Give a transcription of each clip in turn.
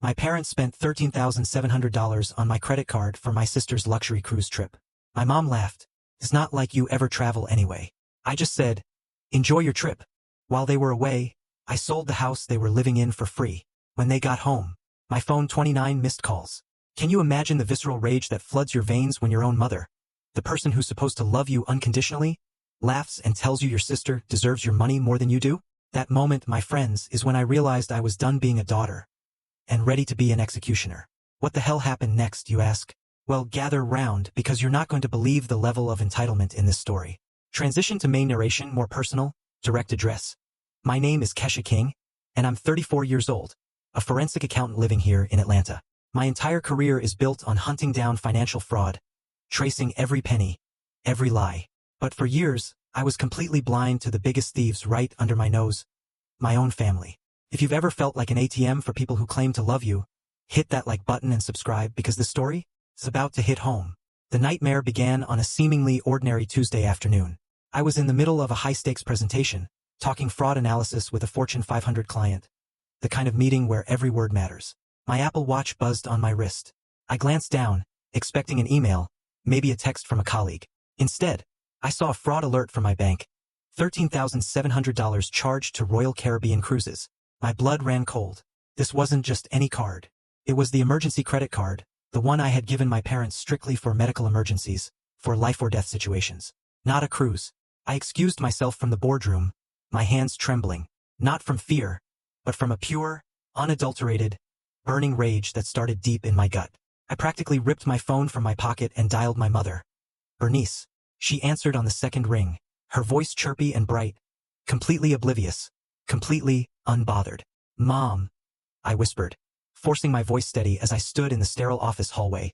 My parents spent $13,700 on my credit card for my sister's luxury cruise trip. My mom laughed. It's not like you ever travel anyway. I just said, enjoy your trip. While they were away, I sold the house they were living in for free. When they got home, my phone 29 missed calls. Can you imagine the visceral rage that floods your veins when your own mother, the person who's supposed to love you unconditionally, laughs and tells you your sister deserves your money more than you do? That moment, my friends, is when I realized I was done being a daughter and ready to be an executioner. What the hell happened next, you ask? Well, gather round, because you're not going to believe the level of entitlement in this story. Transition to main narration, more personal, direct address. My name is Kesha King, and I'm 34 years old, a forensic accountant living here in Atlanta. My entire career is built on hunting down financial fraud, tracing every penny, every lie. But for years, I was completely blind to the biggest thieves right under my nose, my own family. If you've ever felt like an ATM for people who claim to love you, hit that like button and subscribe, because this story is about to hit home. The nightmare began on a seemingly ordinary Tuesday afternoon. I was in the middle of a high-stakes presentation, talking fraud analysis with a Fortune 500 client, the kind of meeting where every word matters. My Apple Watch buzzed on my wrist. I glanced down, expecting an email, maybe a text from a colleague. Instead, I saw a fraud alert from my bank. $13,700 charged to Royal Caribbean Cruises. My blood ran cold. This wasn't just any card. It was the emergency credit card, the one I had given my parents strictly for medical emergencies, for life or death situations. Not a cruise. I excused myself from the boardroom, my hands trembling, not from fear, but from a pure, unadulterated, burning rage that started deep in my gut. I practically ripped my phone from my pocket and dialed my mother. Bernice. She answered on the second ring, her voice chirpy and bright, completely oblivious, completely unbothered. Mom, I whispered, forcing my voice steady as I stood in the sterile office hallway.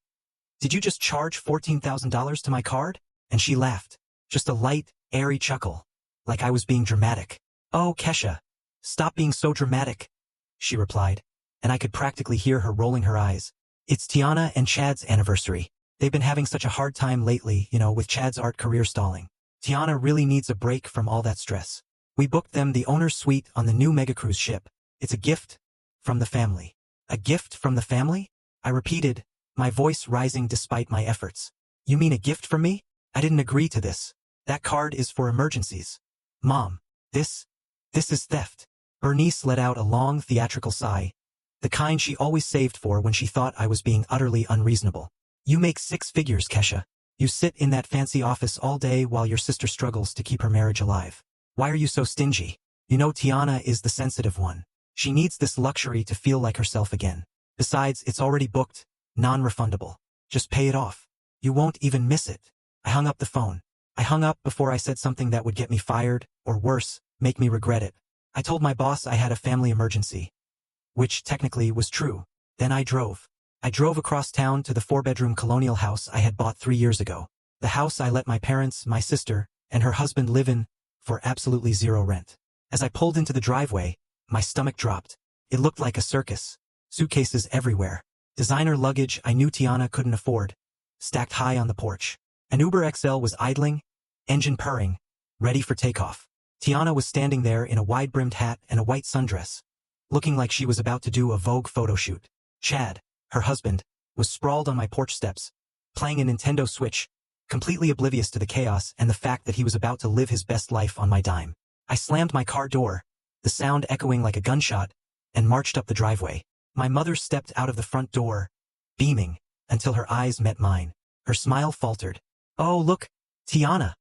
Did you just charge $14,000 to my card? And she laughed, just a light, airy chuckle, like I was being dramatic. Oh, Kesha, stop being so dramatic, she replied, and I could practically hear her rolling her eyes. It's Tiana and Chad's anniversary. They've been having such a hard time lately, with Chad's art career stalling. Tiana really needs a break from all that stress. We booked them the owner's suite on the new mega cruise ship. It's a gift from the family. A gift from the family? I repeated, my voice rising despite my efforts. You mean a gift from me? I didn't agree to this. That card is for emergencies. Mom, this is theft. Bernice let out a long theatrical sigh, the kind she always saved for when she thought I was being utterly unreasonable. You make 6 figures, Kesha. You sit in that fancy office all day while your sister struggles to keep her marriage alive. Why are you so stingy? Tiana is the sensitive one. She needs this luxury to feel like herself again. Besides, it's already booked, non-refundable. Just pay it off. You won't even miss it. I hung up the phone. I hung up before I said something that would get me fired, or worse, make me regret it. I told my boss I had a family emergency, which technically was true. Then I drove. I drove across town to the 4-bedroom colonial house I had bought 3 years ago. The house I let my parents, my sister, and her husband live in for absolutely zero rent. As I pulled into the driveway, my stomach dropped. It looked like a circus. Suitcases everywhere. Designer luggage I knew Tiana couldn't afford, stacked high on the porch. An Uber XL was idling, engine purring, ready for takeoff. Tiana was standing there in a wide-brimmed hat and a white sundress, looking like she was about to do a Vogue photo shoot. Chad, her husband, was sprawled on my porch steps, playing a Nintendo Switch, completely oblivious to the chaos and the fact that he was about to live his best life on my dime. I slammed my car door, the sound echoing like a gunshot, and marched up the driveway. My mother stepped out of the front door, beaming, until her eyes met mine. Her smile faltered. Oh, look, Tiana,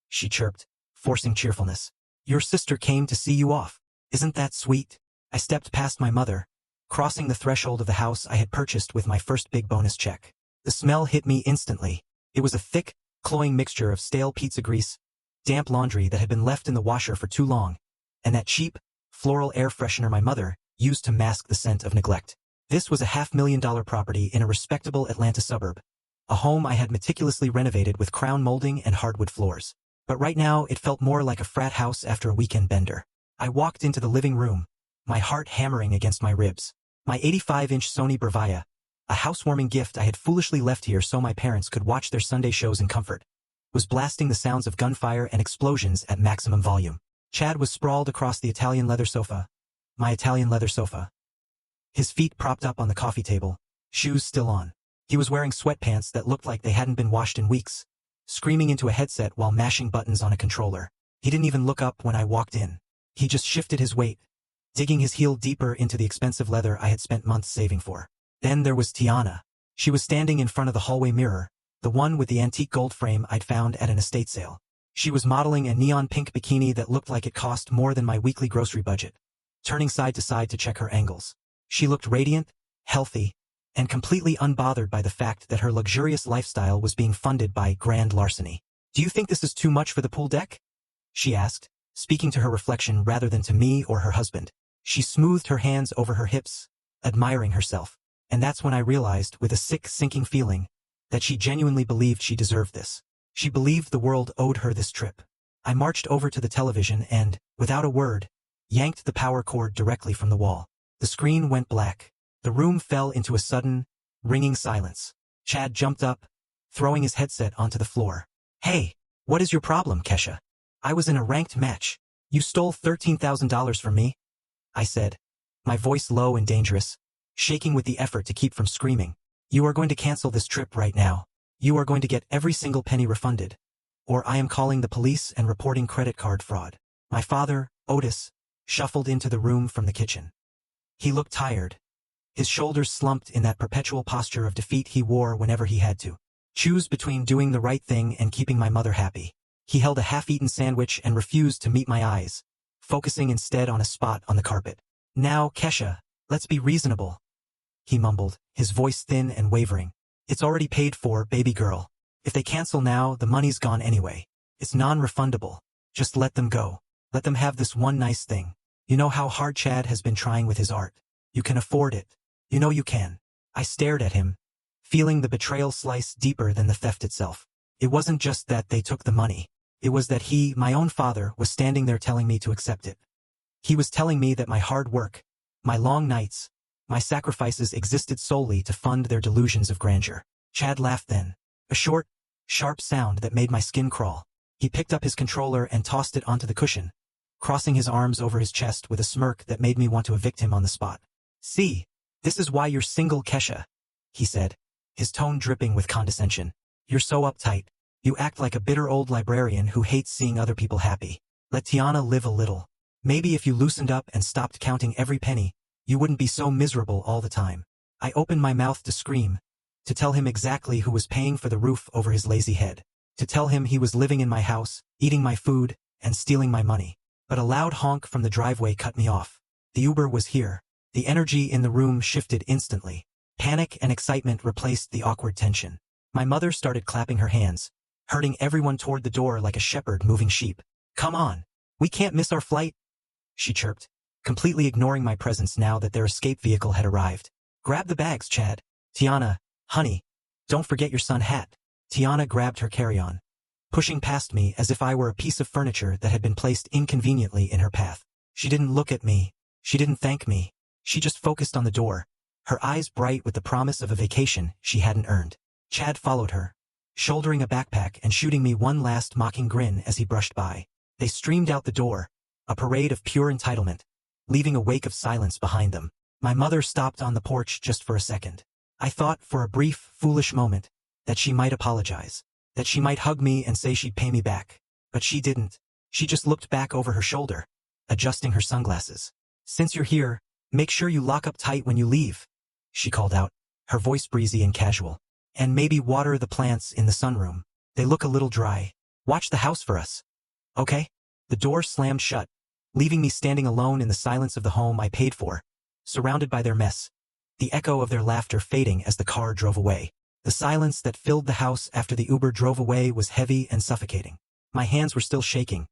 she chirped, forcing cheerfulness. Your sister came to see you off. Isn't that sweet? I stepped past my mother, crossing the threshold of the house I had purchased with my first big bonus check. The smell hit me instantly. It was a thick, cloying mixture of stale pizza grease, damp laundry that had been left in the washer for too long, and that cheap, floral air freshener my mother used to mask the scent of neglect. This was a $500,000 property in a respectable Atlanta suburb, a home I had meticulously renovated with crown molding and hardwood floors. But right now it felt more like a frat house after a weekend bender. I walked into the living room, my heart hammering against my ribs. My 85-inch Sony Bravia, a housewarming gift I had foolishly left here so my parents could watch their Sunday shows in comfort, was blasting the sounds of gunfire and explosions at maximum volume. Chad was sprawled across the Italian leather sofa, my Italian leather sofa, his feet propped up on the coffee table, shoes still on. He was wearing sweatpants that looked like they hadn't been washed in weeks, screaming into a headset while mashing buttons on a controller. He didn't even look up when I walked in. He just shifted his weight, digging his heel deeper into the expensive leather I had spent months saving for. Then there was Tiana. She was standing in front of the hallway mirror, the one with the antique gold frame I'd found at an estate sale. She was modeling a neon pink bikini that looked like it cost more than my weekly grocery budget, turning side to side to check her angles. She looked radiant, healthy, and completely unbothered by the fact that her luxurious lifestyle was being funded by grand larceny. "Do you think this is too much for the pool deck?" she asked, speaking to her reflection rather than to me or her husband. She smoothed her hands over her hips, admiring herself. And that's when I realized, with a sick, sinking feeling, that she genuinely believed she deserved this. She believed the world owed her this trip. I marched over to the television and, without a word, yanked the power cord directly from the wall. The screen went black. The room fell into a sudden, ringing silence. Chad jumped up, throwing his headset onto the floor. "Hey, what is your problem, Kesha? I was in a ranked match. You stole $13,000 from me," I said, my voice low and dangerous, shaking with the effort to keep from screaming. "You are going to cancel this trip right now. You are going to get every single penny refunded, or I am calling the police and reporting credit card fraud." My father, Otis, shuffled into the room from the kitchen. He looked tired, his shoulders slumped in that perpetual posture of defeat he wore whenever he had to choose between doing the right thing and keeping my mother happy. He held a half-eaten sandwich and refused to meet my eyes, focusing instead on a spot on the carpet. "Now, Kesha, let's be reasonable," he mumbled, his voice thin and wavering. "It's already paid for, baby girl. If they cancel now, the money's gone anyway. It's non-refundable. Just let them go. Let them have this one nice thing. You know how hard Chad has been trying with his art. You can afford it. You know you can." I stared at him, feeling the betrayal slice deeper than the theft itself. It wasn't just that they took the money. It was that he, my own father, was standing there telling me to accept it. He was telling me that my hard work, my long nights, my sacrifices existed solely to fund their delusions of grandeur. Chad laughed then, a short, sharp sound that made my skin crawl. He picked up his controller and tossed it onto the cushion, crossing his arms over his chest with a smirk that made me want to evict him on the spot. "See, this is why you're single, Kesha," he said, his tone dripping with condescension. "You're so uptight. You act like a bitter old librarian who hates seeing other people happy. Let Tiana live a little. Maybe if you loosened up and stopped counting every penny, you wouldn't be so miserable all the time." I opened my mouth to scream, to tell him exactly who was paying for the roof over his lazy head, to tell him he was living in my house, eating my food, and stealing my money. But a loud honk from the driveway cut me off. The Uber was here. The energy in the room shifted instantly. Panic and excitement replaced the awkward tension. My mother started clapping her hands, herding everyone toward the door like a shepherd moving sheep. "Come on, we can't miss our flight," she chirped, completely ignoring my presence now that their escape vehicle had arrived. "Grab the bags, Chad. Tiana, honey, don't forget your sun hat." Tiana grabbed her carry-on, pushing past me as if I were a piece of furniture that had been placed inconveniently in her path. She didn't look at me. She didn't thank me. She just focused on the door, her eyes bright with the promise of a vacation she hadn't earned. Chad followed her, shouldering a backpack and shooting me one last mocking grin as he brushed by. They streamed out the door, a parade of pure entitlement, leaving a wake of silence behind them. My mother stopped on the porch just for a second. I thought for a brief, foolish moment that she might apologize, that she might hug me and say she'd pay me back. But she didn't. She just looked back over her shoulder, adjusting her sunglasses. "Since you're here, make sure you lock up tight when you leave," she called out, her voice breezy and casual. "And maybe water the plants in the sunroom. They look a little dry. Watch the house for us. Okay?" The door slammed shut, leaving me standing alone in the silence of the home I paid for, surrounded by their mess, the echo of their laughter fading as the car drove away. The silence that filled the house after the Uber drove away was heavy and suffocating. My hands were still shaking,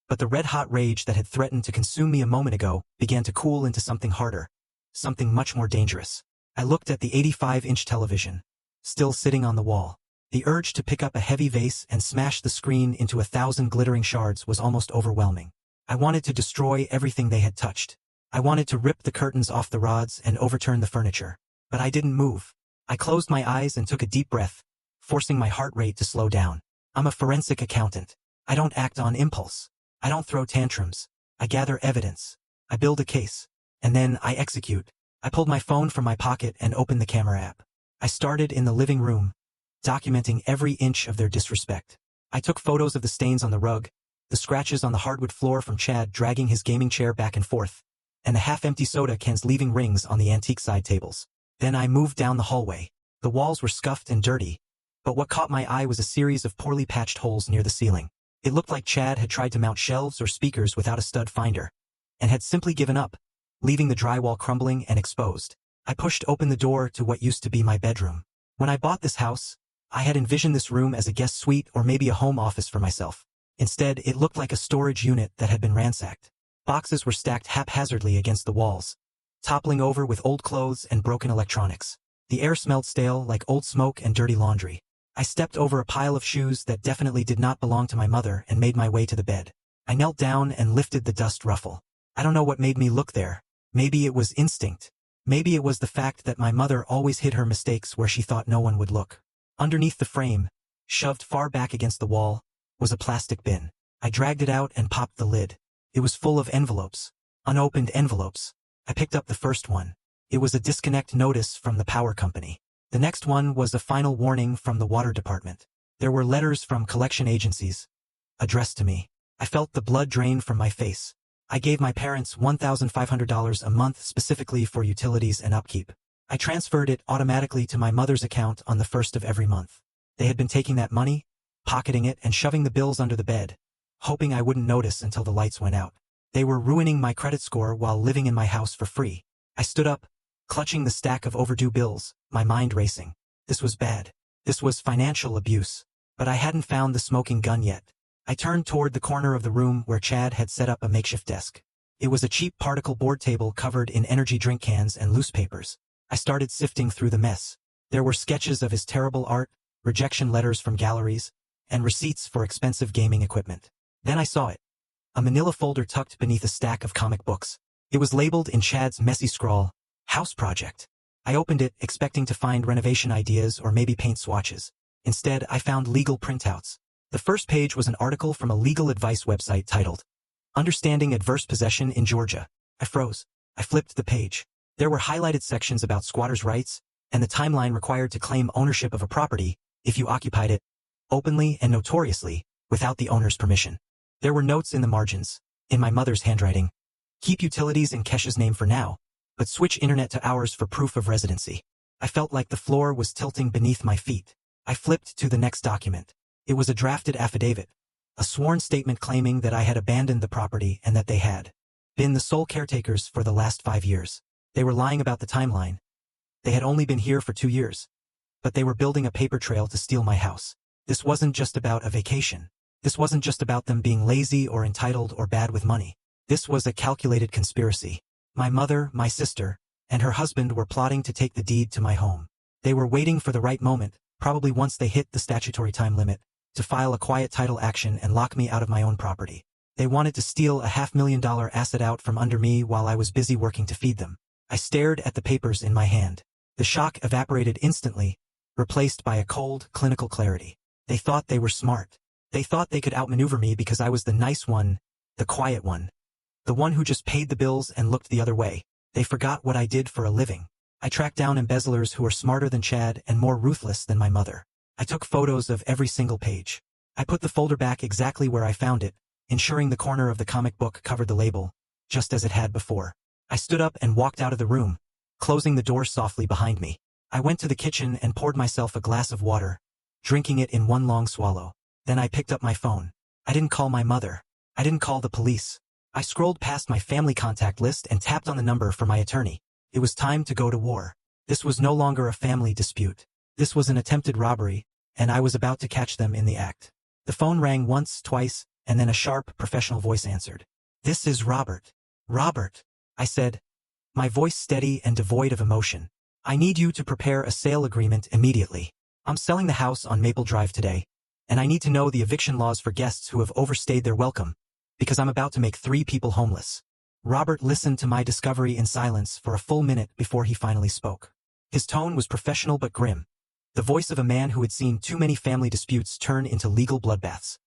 but the red-hot rage that had threatened to consume me a moment ago began to cool into something harder, something much more dangerous. I looked at the 85-inch television, still sitting on the wall. The urge to pick up a heavy vase and smash the screen into 1,000 glittering shards was almost overwhelming. I wanted to destroy everything they had touched. I wanted to rip the curtains off the rods and overturn the furniture. But I didn't move. I closed my eyes and took a deep breath, forcing my heart rate to slow down. I'm a forensic accountant. I don't act on impulse. I don't throw tantrums. I gather evidence. I build a case. And then I execute. I pulled my phone from my pocket and opened the camera app. I started in the living room, documenting every inch of their disrespect. I took photos of the stains on the rug, the scratches on the hardwood floor from Chad dragging his gaming chair back and forth, and the half-empty soda cans leaving rings on the antique side tables. Then I moved down the hallway. The walls were scuffed and dirty, but what caught my eye was a series of poorly patched holes near the ceiling. It looked like Chad had tried to mount shelves or speakers without a stud finder, and had simply given up, leaving the drywall crumbling and exposed. I pushed open the door to what used to be my bedroom. When I bought this house, I had envisioned this room as a guest suite or maybe a home office for myself. Instead, it looked like a storage unit that had been ransacked. Boxes were stacked haphazardly against the walls, toppling over with old clothes and broken electronics. The air smelled stale, like old smoke and dirty laundry. I stepped over a pile of shoes that definitely did not belong to my mother and made my way to the bed. I knelt down and lifted the dust ruffle. I don't know what made me look there. Maybe it was instinct. Maybe it was the fact that my mother always hid her mistakes where she thought no one would look. Underneath the frame, shoved far back against the wall, was a plastic bin. I dragged it out and popped the lid. It was full of envelopes. Unopened envelopes. I picked up the first one. It was a disconnect notice from the power company. The next one was a final warning from the water department. There were letters from collection agencies, addressed to me. I felt the blood drain from my face. I gave my parents $1,500 a month specifically for utilities and upkeep. I transferred it automatically to my mother's account on the first of every month. They had been taking that money, pocketing it and shoving the bills under the bed, hoping I wouldn't notice until the lights went out. They were ruining my credit score while living in my house for free. I stood up, clutching the stack of overdue bills, my mind racing. This was bad. This was financial abuse. But I hadn't found the smoking gun yet. I turned toward the corner of the room where Chad had set up a makeshift desk. It was a cheap particle board table covered in energy drink cans and loose papers. I started sifting through the mess. There were sketches of his terrible art, rejection letters from galleries, and receipts for expensive gaming equipment. Then I saw it. A manila folder tucked beneath a stack of comic books. It was labeled in Chad's messy scrawl, House Project. I opened it, expecting to find renovation ideas or maybe paint swatches. Instead, I found legal printouts. The first page was an article from a legal advice website titled, Understanding Adverse Possession in Georgia. I froze. I flipped the page. There were highlighted sections about squatters' rights, and the timeline required to claim ownership of a property if you occupied it, openly and notoriously, without the owner's permission. There were notes in the margins, in my mother's handwriting. Keep utilities in Kesha's name for now, but switch internet to ours for proof of residency. I felt like the floor was tilting beneath my feet. I flipped to the next document. It was a drafted affidavit, a sworn statement claiming that I had abandoned the property and that they had been the sole caretakers for the last 5 years. They were lying about the timeline. They had only been here for 2 years. But they were building a paper trail to steal my house. This wasn't just about a vacation. This wasn't just about them being lazy or entitled or bad with money. This was a calculated conspiracy. My mother, my sister, and her husband were plotting to take the deed to my home. They were waiting for the right moment, probably once they hit the statutory time limit, to file a quiet title action and lock me out of my own property. They wanted to steal a $500,000 asset out from under me while I was busy working to feed them. I stared at the papers in my hand. The shock evaporated instantly, replaced by a cold, clinical clarity. They thought they were smart. They thought they could outmaneuver me because I was the nice one, the quiet one, the one who just paid the bills and looked the other way. They forgot what I did for a living. I tracked down embezzlers who were smarter than Chad and more ruthless than my mother. I took photos of every single page. I put the folder back exactly where I found it, ensuring the corner of the comic book covered the label, just as it had before. I stood up and walked out of the room, closing the door softly behind me. I went to the kitchen and poured myself a glass of water, drinking it in one long swallow. Then I picked up my phone. I didn't call my mother. I didn't call the police. I scrolled past my family contact list and tapped on the number for my attorney. It was time to go to war. This was no longer a family dispute. This was an attempted robbery, and I was about to catch them in the act. The phone rang once, twice, and then a sharp, professional voice answered. "This is Robert." "Robert," I said, my voice steady and devoid of emotion. "I need you to prepare a sale agreement immediately. I'm selling the house on Maple Drive today, and I need to know the eviction laws for guests who have overstayed their welcome, because I'm about to make 3 people homeless." Robert listened to my discovery in silence for a full minute before he finally spoke. His tone was professional but grim, the voice of a man who had seen too many family disputes turn into legal bloodbaths.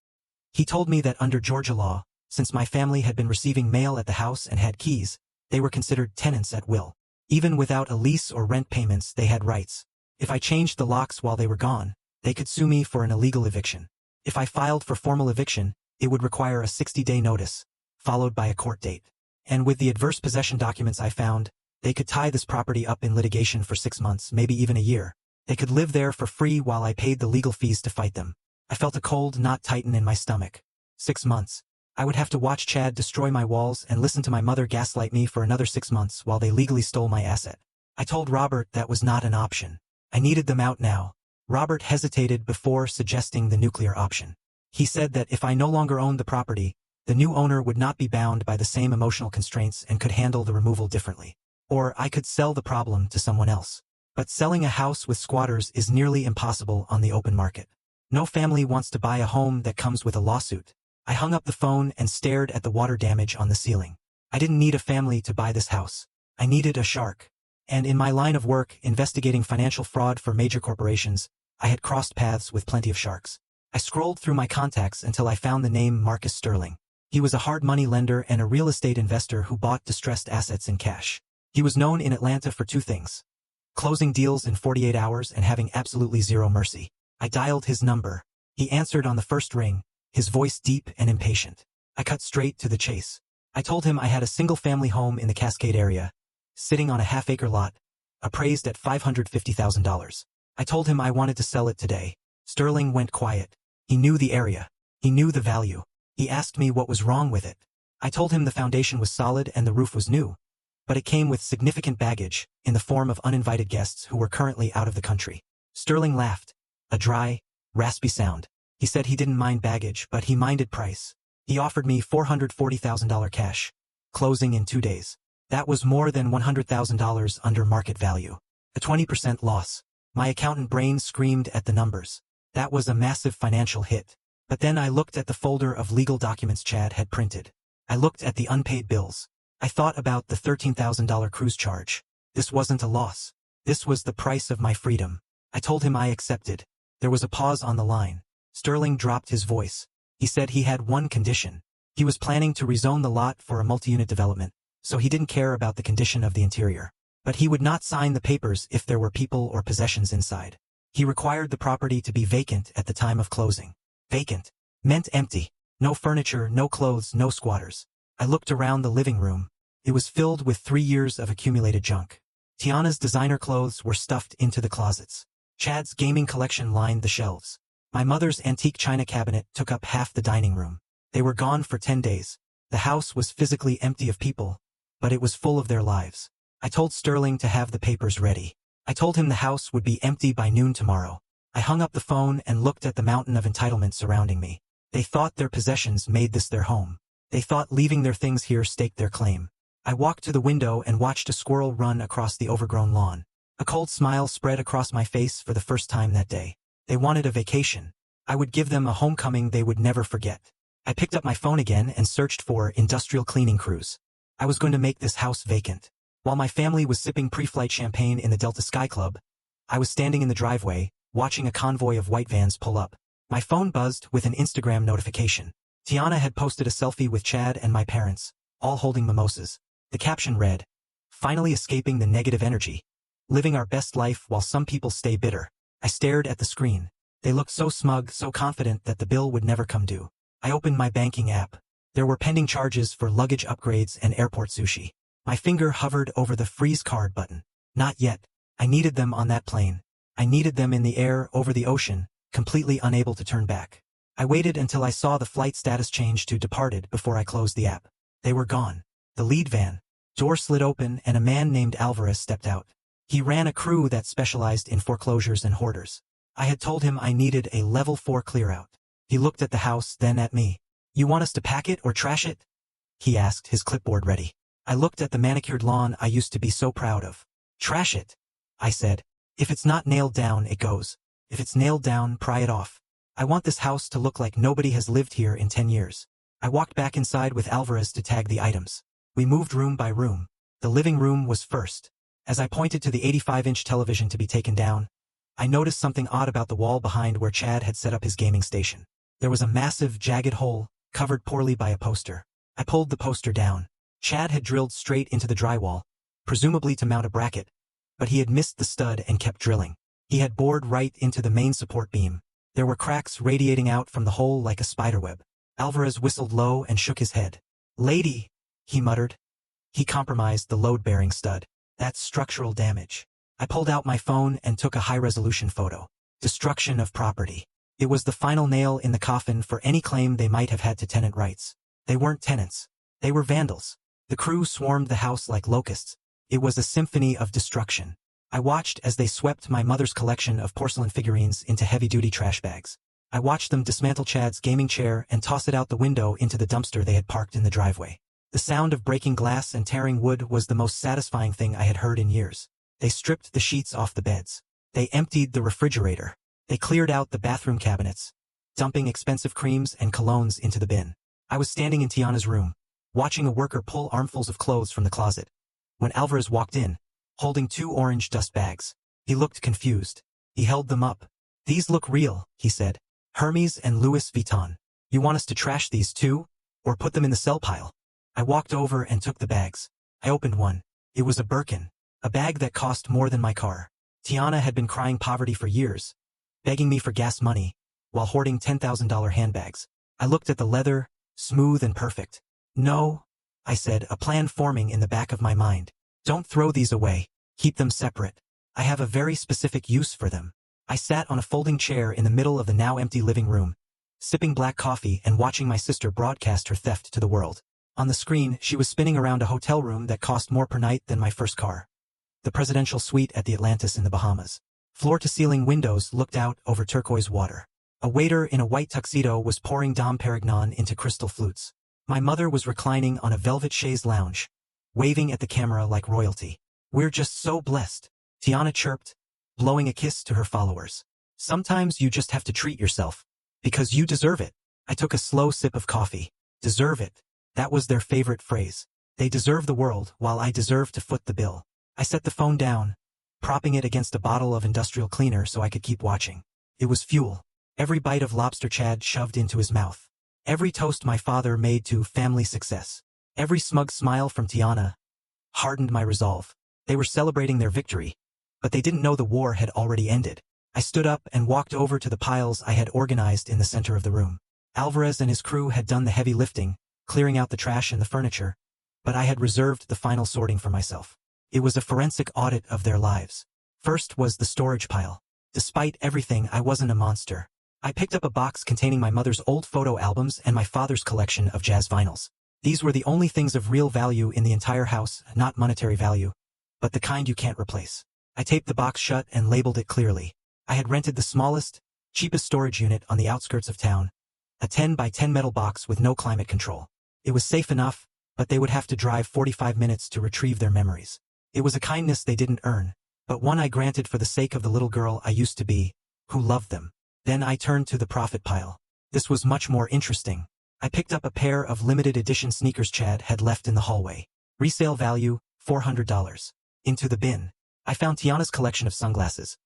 He told me that under Georgia law, since my family had been receiving mail at the house and had keys, they were considered tenants at will. Even without a lease or rent payments, they had rights. If I changed the locks while they were gone, they could sue me for an illegal eviction. If I filed for formal eviction, it would require a 60-day notice, followed by a court date. And with the adverse possession documents I found, they could tie this property up in litigation for 6 months, maybe even a year. They could live there for free while I paid the legal fees to fight them. I felt a cold knot tighten in my stomach. 6 months. I would have to watch Chad destroy my walls and listen to my mother gaslight me for another 6 months while they legally stole my asset. I told Robert that was not an option. I needed them out now. Robert hesitated before suggesting the nuclear option. He said that if I no longer owned the property, the new owner would not be bound by the same emotional constraints and could handle the removal differently. Or I could sell the problem to someone else. But selling a house with squatters is nearly impossible on the open market. No family wants to buy a home that comes with a lawsuit. I hung up the phone and stared at the water damage on the ceiling. I didn't need a family to buy this house. I needed a shark. And in my line of work, investigating financial fraud for major corporations, I had crossed paths with plenty of sharks. I scrolled through my contacts until I found the name Marcus Sterling. He was a hard money lender and a real estate investor who bought distressed assets in cash. He was known in Atlanta for 2 things: closing deals in 48 hours and having absolutely zero mercy. I dialed his number. He answered on the first ring, his voice deep and impatient. I cut straight to the chase. I told him I had a single-family home in the Cascade area, sitting on a half-acre lot, appraised at $550,000. I told him I wanted to sell it today. Sterling went quiet. He knew the area. He knew the value. He asked me what was wrong with it. I told him the foundation was solid and the roof was new, but it came with significant baggage in the form of uninvited guests who were currently out of the country. Sterling laughed, a dry, raspy sound. He said he didn't mind baggage, but he minded price. He offered me $440,000 cash, closing in 2 days. That was more than $100,000 under market value. A 20% loss. My accountant brain screamed at the numbers. That was a massive financial hit. But then I looked at the folder of legal documents Chad had printed. I looked at the unpaid bills. I thought about the $13,000 cruise charge. This wasn't a loss. This was the price of my freedom. I told him I accepted. There was a pause on the line. Sterling dropped his voice. He said he had one condition. He was planning to rezone the lot for a multi-unit development, so he didn't care about the condition of the interior. But he would not sign the papers if there were people or possessions inside. He required the property to be vacant at the time of closing. Vacant meant empty. No furniture, no clothes, no squatters. I looked around the living room. It was filled with 3 years of accumulated junk. Tiana's designer clothes were stuffed into the closets. Chad's gaming collection lined the shelves. My mother's antique china cabinet took up half the dining room. They were gone for 10 days. The house was physically empty of people, but it was full of their lives. I told Sterling to have the papers ready. I told him the house would be empty by noon tomorrow. I hung up the phone and looked at the mountain of entitlement surrounding me. They thought their possessions made this their home. They thought leaving their things here staked their claim. I walked to the window and watched a squirrel run across the overgrown lawn. A cold smile spread across my face for the first time that day. They wanted a vacation. I would give them a homecoming they would never forget. I picked up my phone again and searched for industrial cleaning crews. I was going to make this house vacant. While my family was sipping pre-flight champagne in the Delta Sky Club, I was standing in the driveway, watching a convoy of white vans pull up. My phone buzzed with an Instagram notification. Tiana had posted a selfie with Chad and my parents, all holding mimosas. The caption read, "Finally escaping the negative energy. Living our best life while some people stay bitter." I stared at the screen. They looked so smug, so confident that the bill would never come due. I opened my banking app. There were pending charges for luggage upgrades and airport sushi. My finger hovered over the freeze card button. Not yet. I needed them on that plane. I needed them in the air over the ocean, completely unable to turn back. I waited until I saw the flight status change to departed before I closed the app. They were gone. The lead van. Door slid open and a man named Alvarez stepped out. He ran a crew that specialized in foreclosures and hoarders. I had told him I needed a level 4 clear-out. He looked at the house, then at me. "You want us to pack it or trash it?" he asked, his clipboard ready. I looked at the manicured lawn I used to be so proud of. "Trash it," I said. "If it's not nailed down, it goes. If it's nailed down, pry it off. I want this house to look like nobody has lived here in 10 years. I walked back inside with Alvarez to tag the items. We moved room by room. The living room was first. As I pointed to the 85-inch television to be taken down, I noticed something odd about the wall behind where Chad had set up his gaming station. There was a massive, jagged hole, covered poorly by a poster. I pulled the poster down. Chad had drilled straight into the drywall, presumably to mount a bracket, but he had missed the stud and kept drilling. He had bored right into the main support beam. There were cracks radiating out from the hole like a spiderweb. Alvarez whistled low and shook his head. "Lady," he muttered. He compromised the load-bearing stud. "That's structural damage." I pulled out my phone and took a high-resolution photo. Destruction of property. It was the final nail in the coffin for any claim they might have had to tenant rights. They weren't tenants. They were vandals. The crew swarmed the house like locusts. It was a symphony of destruction. I watched as they swept my mother's collection of porcelain figurines into heavy-duty trash bags. I watched them dismantle Chad's gaming chair and toss it out the window into the dumpster they had parked in the driveway. The sound of breaking glass and tearing wood was the most satisfying thing I had heard in years. They stripped the sheets off the beds. They emptied the refrigerator. They cleared out the bathroom cabinets, dumping expensive creams and colognes into the bin. I was standing in Tiana's room, watching a worker pull armfuls of clothes from the closet, when Alvarez walked in, holding 2 orange dust bags. He looked confused. He held them up. "These look real," he said. "Hermes and Louis Vuitton. You want us to trash these too? Or put them in the sell pile?" I walked over and took the bags. I opened one. It was a Birkin, a bag that cost more than my car. Tiana had been crying poverty for years, begging me for gas money, while hoarding $10,000 handbags. I looked at the leather, smooth and perfect. "No," I said, a plan forming in the back of my mind. "Don't throw these away. Keep them separate. I have a very specific use for them." I sat on a folding chair in the middle of the now empty living room, sipping black coffee and watching my sister broadcast her theft to the world. On the screen, she was spinning around a hotel room that cost more per night than my first car. The presidential suite at the Atlantis in the Bahamas. Floor-to-ceiling windows looked out over turquoise water. A waiter in a white tuxedo was pouring Dom Perignon into crystal flutes. My mother was reclining on a velvet chaise lounge, waving at the camera like royalty. "We're just so blessed," Tiana chirped, blowing a kiss to her followers. "Sometimes you just have to treat yourself. Because you deserve it." I took a slow sip of coffee. Deserve it. That was their favorite phrase. They deserve the world, while I deserve to foot the bill. I set the phone down, propping it against a bottle of industrial cleaner so I could keep watching. It was fuel. Every bite of lobster Chad shoved into his mouth. Every toast my father made to family success. Every smug smile from Tiana hardened my resolve. They were celebrating their victory, but they didn't know the war had already ended. I stood up and walked over to the piles I had organized in the center of the room. Alvarez and his crew had done the heavy lifting, clearing out the trash and the furniture, but I had reserved the final sorting for myself. It was a forensic audit of their lives. First was the storage pile. Despite everything, I wasn't a monster. I picked up a box containing my mother's old photo albums and my father's collection of jazz vinyls. These were the only things of real value in the entire house, not monetary value, but the kind you can't replace. I taped the box shut and labeled it clearly. I had rented the smallest, cheapest storage unit on the outskirts of town, a 10 by 10 metal box with no climate control. It was safe enough, but they would have to drive 45 minutes to retrieve their memories. It was a kindness they didn't earn, but one I granted for the sake of the little girl I used to be, who loved them. Then I turned to the profit pile. This was much more interesting. I picked up a pair of limited edition sneakers Chad had left in the hallway. Resale value, $400. Into the bin. I found Tiana's collection of sunglasses.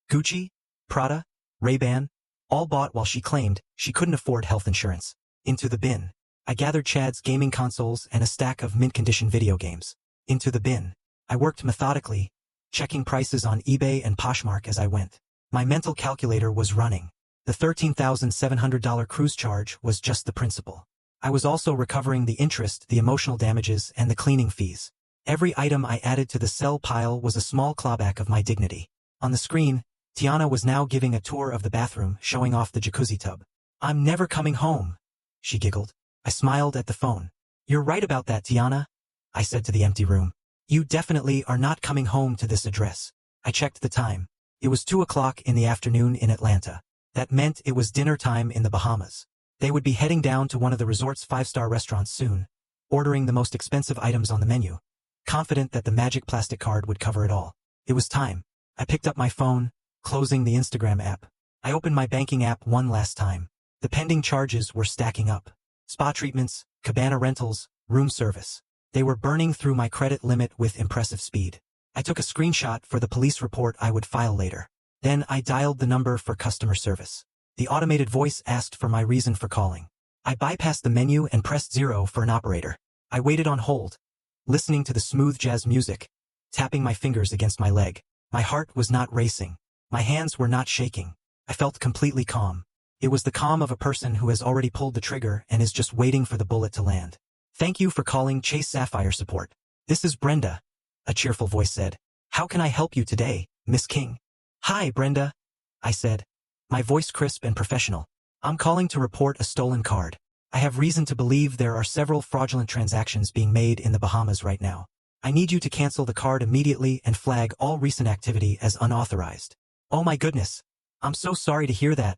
Gucci, Prada, Ray-Ban, all bought while she claimed she couldn't afford health insurance. Into the bin. I gathered Chad's gaming consoles and a stack of mint-condition video games. Into the bin. I worked methodically, checking prices on eBay and Poshmark as I went. My mental calculator was running. The $13,700 cruise charge was just the principal. I was also recovering the interest, the emotional damages, and the cleaning fees. Every item I added to the sell pile was a small clawback of my dignity. On the screen, Tiana was now giving a tour of the bathroom, showing off the jacuzzi tub. "I'm never coming home," she giggled. I smiled at the phone. "You're right about that, Tiana," I said to the empty room. "You definitely are not coming home to this address." I checked the time. It was 2 o'clock in the afternoon in Atlanta. That meant it was dinner time in the Bahamas. They would be heading down to one of the resort's 5-star restaurants soon, ordering the most expensive items on the menu, confident that the magic plastic card would cover it all. It was time. I picked up my phone, closing the Instagram app. I opened my banking app one last time. The pending charges were stacking up. Spa treatments, cabana rentals, room service. They were burning through my credit limit with impressive speed. I took a screenshot for the police report I would file later. Then I dialed the number for customer service. The automated voice asked for my reason for calling. I bypassed the menu and pressed 0 for an operator. I waited on hold, listening to the smooth jazz music, tapping my fingers against my leg. My heart was not racing. My hands were not shaking. I felt completely calm. It was the calm of a person who has already pulled the trigger and is just waiting for the bullet to land. "Thank you for calling Chase Sapphire Support. This is Brenda," a cheerful voice said. "How can I help you today, Miss King?" "Hi, Brenda," I said, my voice crisp and professional. "I'm calling to report a stolen card. I have reason to believe there are several fraudulent transactions being made in the Bahamas right now. I need you to cancel the card immediately and flag all recent activity as unauthorized." "Oh my goodness. I'm so sorry to hear that,"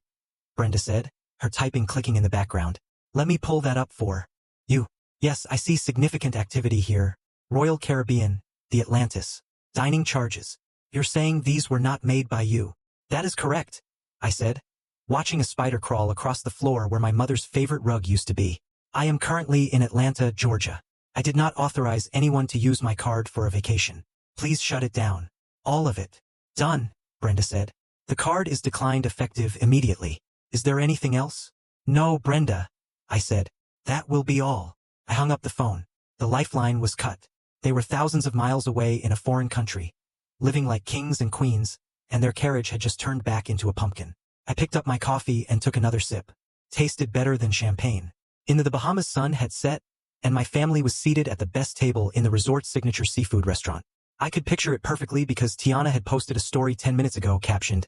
Brenda said, her typing clicking in the background. "Let me pull that up for you. Yes, I see significant activity here. Royal Caribbean, the Atlantis. Dining charges. You're saying these were not made by you?" "That is correct," I said, watching a spider crawl across the floor where my mother's favorite rug used to be. "I am currently in Atlanta, Georgia. I did not authorize anyone to use my card for a vacation. Please shut it down." "All of it." "Done," Brenda said. "The card is declined effective immediately. Is there anything else?" "No, Brenda," I said. "That will be all." I hung up the phone. The lifeline was cut. They were thousands of miles away in a foreign country, living like kings and queens, and their carriage had just turned back into a pumpkin. I picked up my coffee and took another sip. Tasted better than champagne. In the Bahamas, sun had set, and my family was seated at the best table in the resort's signature seafood restaurant. I could picture it perfectly because Tiana had posted a story 10 minutes ago captioned,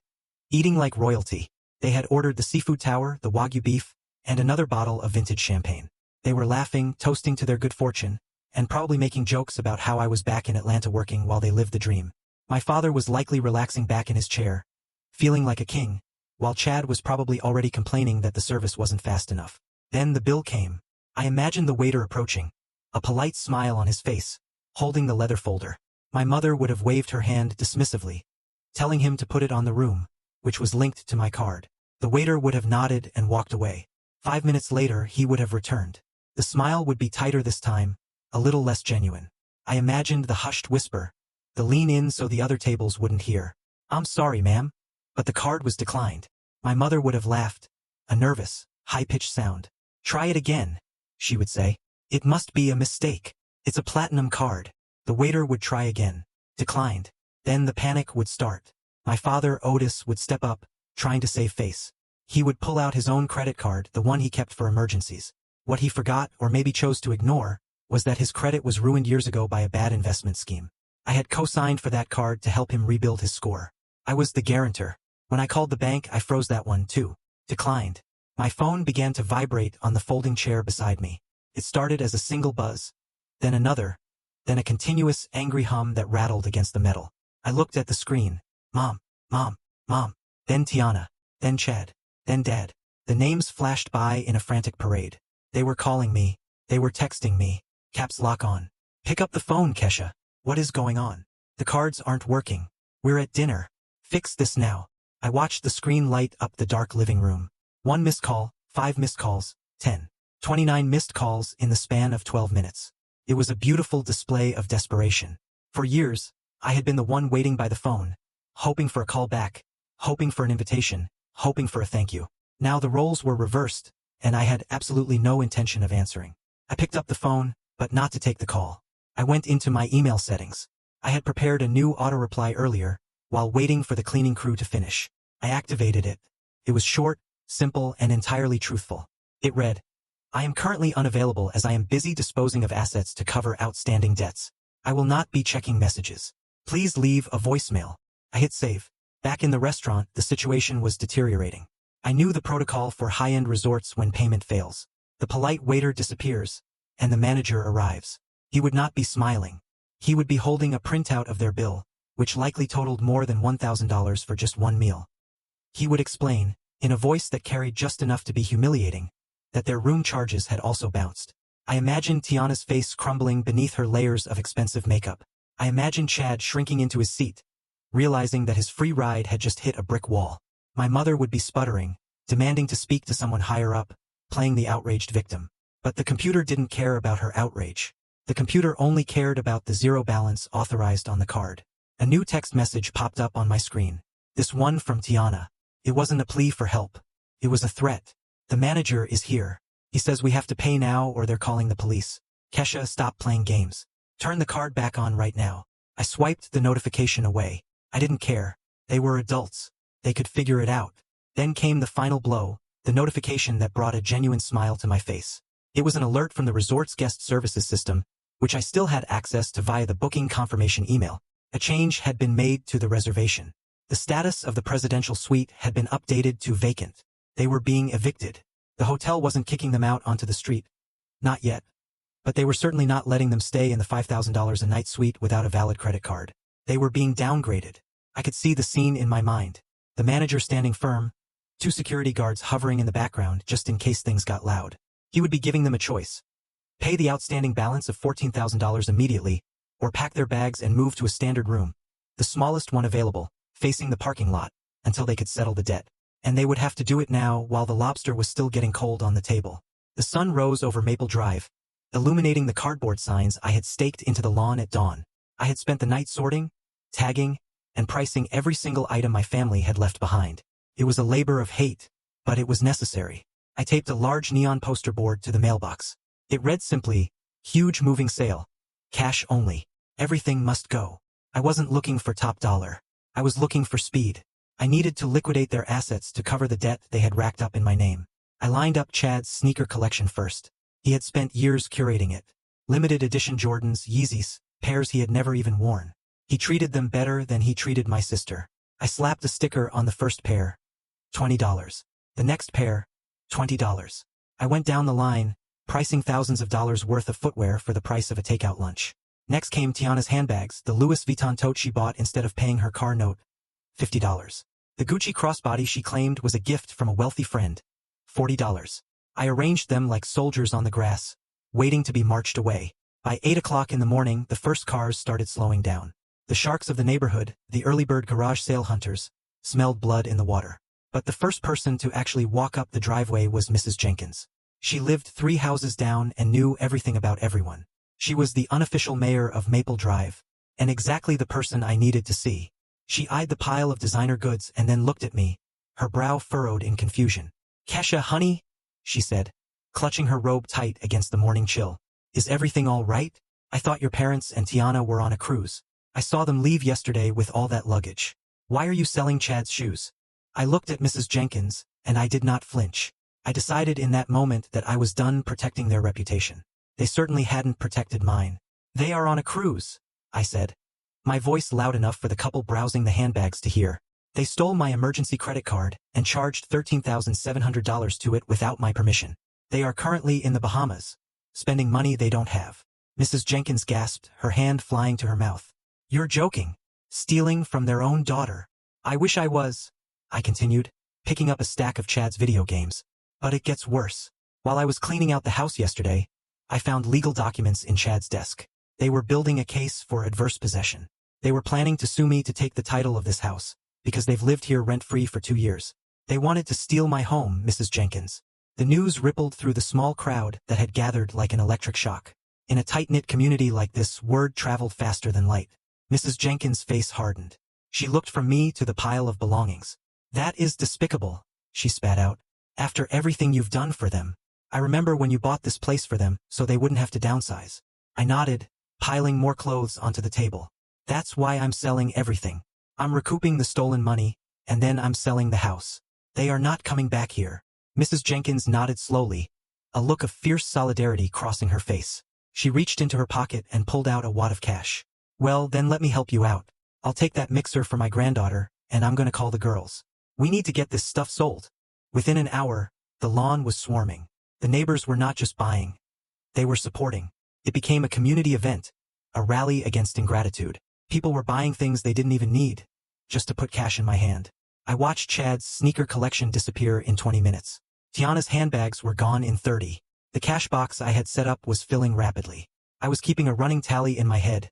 "Eating like royalty." They had ordered the seafood tower, the Wagyu beef, and another bottle of vintage champagne. They were laughing, toasting to their good fortune, and probably making jokes about how I was back in Atlanta working while they lived the dream. My father was likely relaxing back in his chair, feeling like a king, while Chad was probably already complaining that the service wasn't fast enough. Then the bill came. I imagined the waiter approaching, a polite smile on his face, holding the leather folder. My mother would have waved her hand dismissively, telling him to put it on the room, which was linked to my card. The waiter would have nodded and walked away. 5 minutes later, he would have returned. The smile would be tighter this time, a little less genuine. I imagined the hushed whisper, the lean in so the other tables wouldn't hear. "I'm sorry, ma'am, but the card was declined." My mother would have laughed, a nervous, high-pitched sound. "Try it again," she would say. "It must be a mistake. It's a platinum card." The waiter would try again. Declined. Then the panic would start. My father, Otis, would step up, trying to save face. He would pull out his own credit card, the one he kept for emergencies. What he forgot, or maybe chose to ignore, was that his credit was ruined years ago by a bad investment scheme. I had co-signed for that card to help him rebuild his score. I was the guarantor. When I called the bank, I froze that one too. Declined. My phone began to vibrate on the folding chair beside me. It started as a single buzz, then another, then a continuous, angry hum that rattled against the metal. I looked at the screen. Mom, Mom, Mom, then Tiana, then Chad, then Dad. The names flashed by in a frantic parade. They were calling me. They were texting me. Caps lock on. "Pick up the phone, Kesha. What is going on? The cards aren't working. We're at dinner. Fix this now." I watched the screen light up the dark living room. 1 missed call, 5 missed calls, 10, 29 missed calls in the span of 12 minutes. It was a beautiful display of desperation. For years, I had been the one waiting by the phone, hoping for a call back, hoping for an invitation, hoping for a thank you. Now the roles were reversed, and I had absolutely no intention of answering. I picked up the phone, but not to take the call. I went into my email settings. I had prepared a new auto-reply earlier, while waiting for the cleaning crew to finish. I activated it. It was short, simple, and entirely truthful. It read, "I am currently unavailable as I am busy disposing of assets to cover outstanding debts. I will not be checking messages. Please leave a voicemail." I hit save. Back in the restaurant, the situation was deteriorating. I knew the protocol for high-end resorts when payment fails. The polite waiter disappears, and the manager arrives. He would not be smiling. He would be holding a printout of their bill, which likely totaled more than $1,000 for just one meal. He would explain, in a voice that carried just enough to be humiliating, that their room charges had also bounced. I imagined Tiana's face crumbling beneath her layers of expensive makeup. I imagined Chad shrinking into his seat, realizing that his free ride had just hit a brick wall. My mother would be sputtering, demanding to speak to someone higher up, playing the outraged victim. But the computer didn't care about her outrage. The computer only cared about the zero balance authorized on the card. A new text message popped up on my screen. This one from Tiana. It wasn't a plea for help. It was a threat. "The manager is here. He says we have to pay now or they're calling the police. Kesha, stop playing games. Turn the card back on right now." I swiped the notification away. I didn't care. They were adults. They could figure it out. Then came the final blow, the notification that brought a genuine smile to my face. It was an alert from the resort's guest services system, which I still had access to via the booking confirmation email. A change had been made to the reservation. The status of the presidential suite had been updated to vacant. They were being evicted. The hotel wasn't kicking them out onto the street. Not yet. But they were certainly not letting them stay in the $5,000 a night suite without a valid credit card. They were being downgraded. I could see the scene in my mind. The manager standing firm, 2 security guards hovering in the background just in case things got loud. He would be giving them a choice. Pay the outstanding balance of $14,000 immediately, or pack their bags and move to a standard room, the smallest one available, facing the parking lot, until they could settle the debt. And they would have to do it now while the lobster was still getting cold on the table. The sun rose over Maple Drive, illuminating the cardboard signs I had staked into the lawn at dawn. I had spent the night sorting, tagging, and pricing every single item my family had left behind. It was a labor of hate, but it was necessary. I taped a large neon poster board to the mailbox. It read simply, "Huge moving sale. Cash only. Everything must go." I wasn't looking for top dollar. I was looking for speed. I needed to liquidate their assets to cover the debt they had racked up in my name. I lined up Chad's sneaker collection first. He had spent years curating it. Limited edition Jordans, Yeezys, pairs he had never even worn. He treated them better than he treated my sister. I slapped a sticker on the first pair. $20. The next pair, $20. I went down the line, pricing thousands of dollars worth of footwear for the price of a takeout lunch. Next came Tiana's handbags, the Louis Vuitton tote she bought instead of paying her car note, $50. The Gucci crossbody she claimed was a gift from a wealthy friend, $40. I arranged them like soldiers on the grass, waiting to be marched away. By 8 o'clock in the morning, the first cars started slowing down. The sharks of the neighborhood, the early bird garage sale hunters, smelled blood in the water. But the first person to actually walk up the driveway was Mrs. Jenkins. She lived 3 houses down and knew everything about everyone. She was the unofficial mayor of Maple Drive, and exactly the person I needed to see. She eyed the pile of designer goods and then looked at me, her brow furrowed in confusion. "Kesha, honey," she said, clutching her robe tight against the morning chill. "Is everything all right? I thought your parents and Tiana were on a cruise. I saw them leave yesterday with all that luggage. Why are you selling Chad's shoes?" I looked at Mrs. Jenkins, and I did not flinch. I decided in that moment that I was done protecting their reputation. They certainly hadn't protected mine. "They are on a cruise," I said, my voice loud enough for the couple browsing the handbags to hear. "They stole my emergency credit card and charged $13,700 to it without my permission. They are currently in the Bahamas, spending money they don't have." Mrs. Jenkins gasped, her hand flying to her mouth. "You're joking. Stealing from their own daughter." "I wish I was," I continued, picking up a stack of Chad's video games. "But it gets worse. While I was cleaning out the house yesterday, I found legal documents in Chad's desk. They were building a case for adverse possession. They were planning to sue me to take the title of this house, because they've lived here rent-free for 2 years. They wanted to steal my home, Mrs. Jenkins." The news rippled through the small crowd that had gathered like an electric shock. In a tight-knit community like this, word traveled faster than light. Mrs. Jenkins' face hardened. She looked from me to the pile of belongings. "That is despicable," she spat out. "After everything you've done for them. I remember when you bought this place for them so they wouldn't have to downsize." I nodded, piling more clothes onto the table. "That's why I'm selling everything. I'm recouping the stolen money, and then I'm selling the house. They are not coming back here." Mrs. Jenkins nodded slowly, a look of fierce solidarity crossing her face. She reached into her pocket and pulled out a wad of cash. "Well, then let me help you out. I'll take that mixer for my granddaughter, and I'm gonna call the girls. We need to get this stuff sold." Within an hour, the lawn was swarming. The neighbors were not just buying. They were supporting. It became a community event, a rally against ingratitude. People were buying things they didn't even need, just to put cash in my hand. I watched Chad's sneaker collection disappear in 20 minutes. Tiana's handbags were gone in 30. The cash box I had set up was filling rapidly. I was keeping a running tally in my head.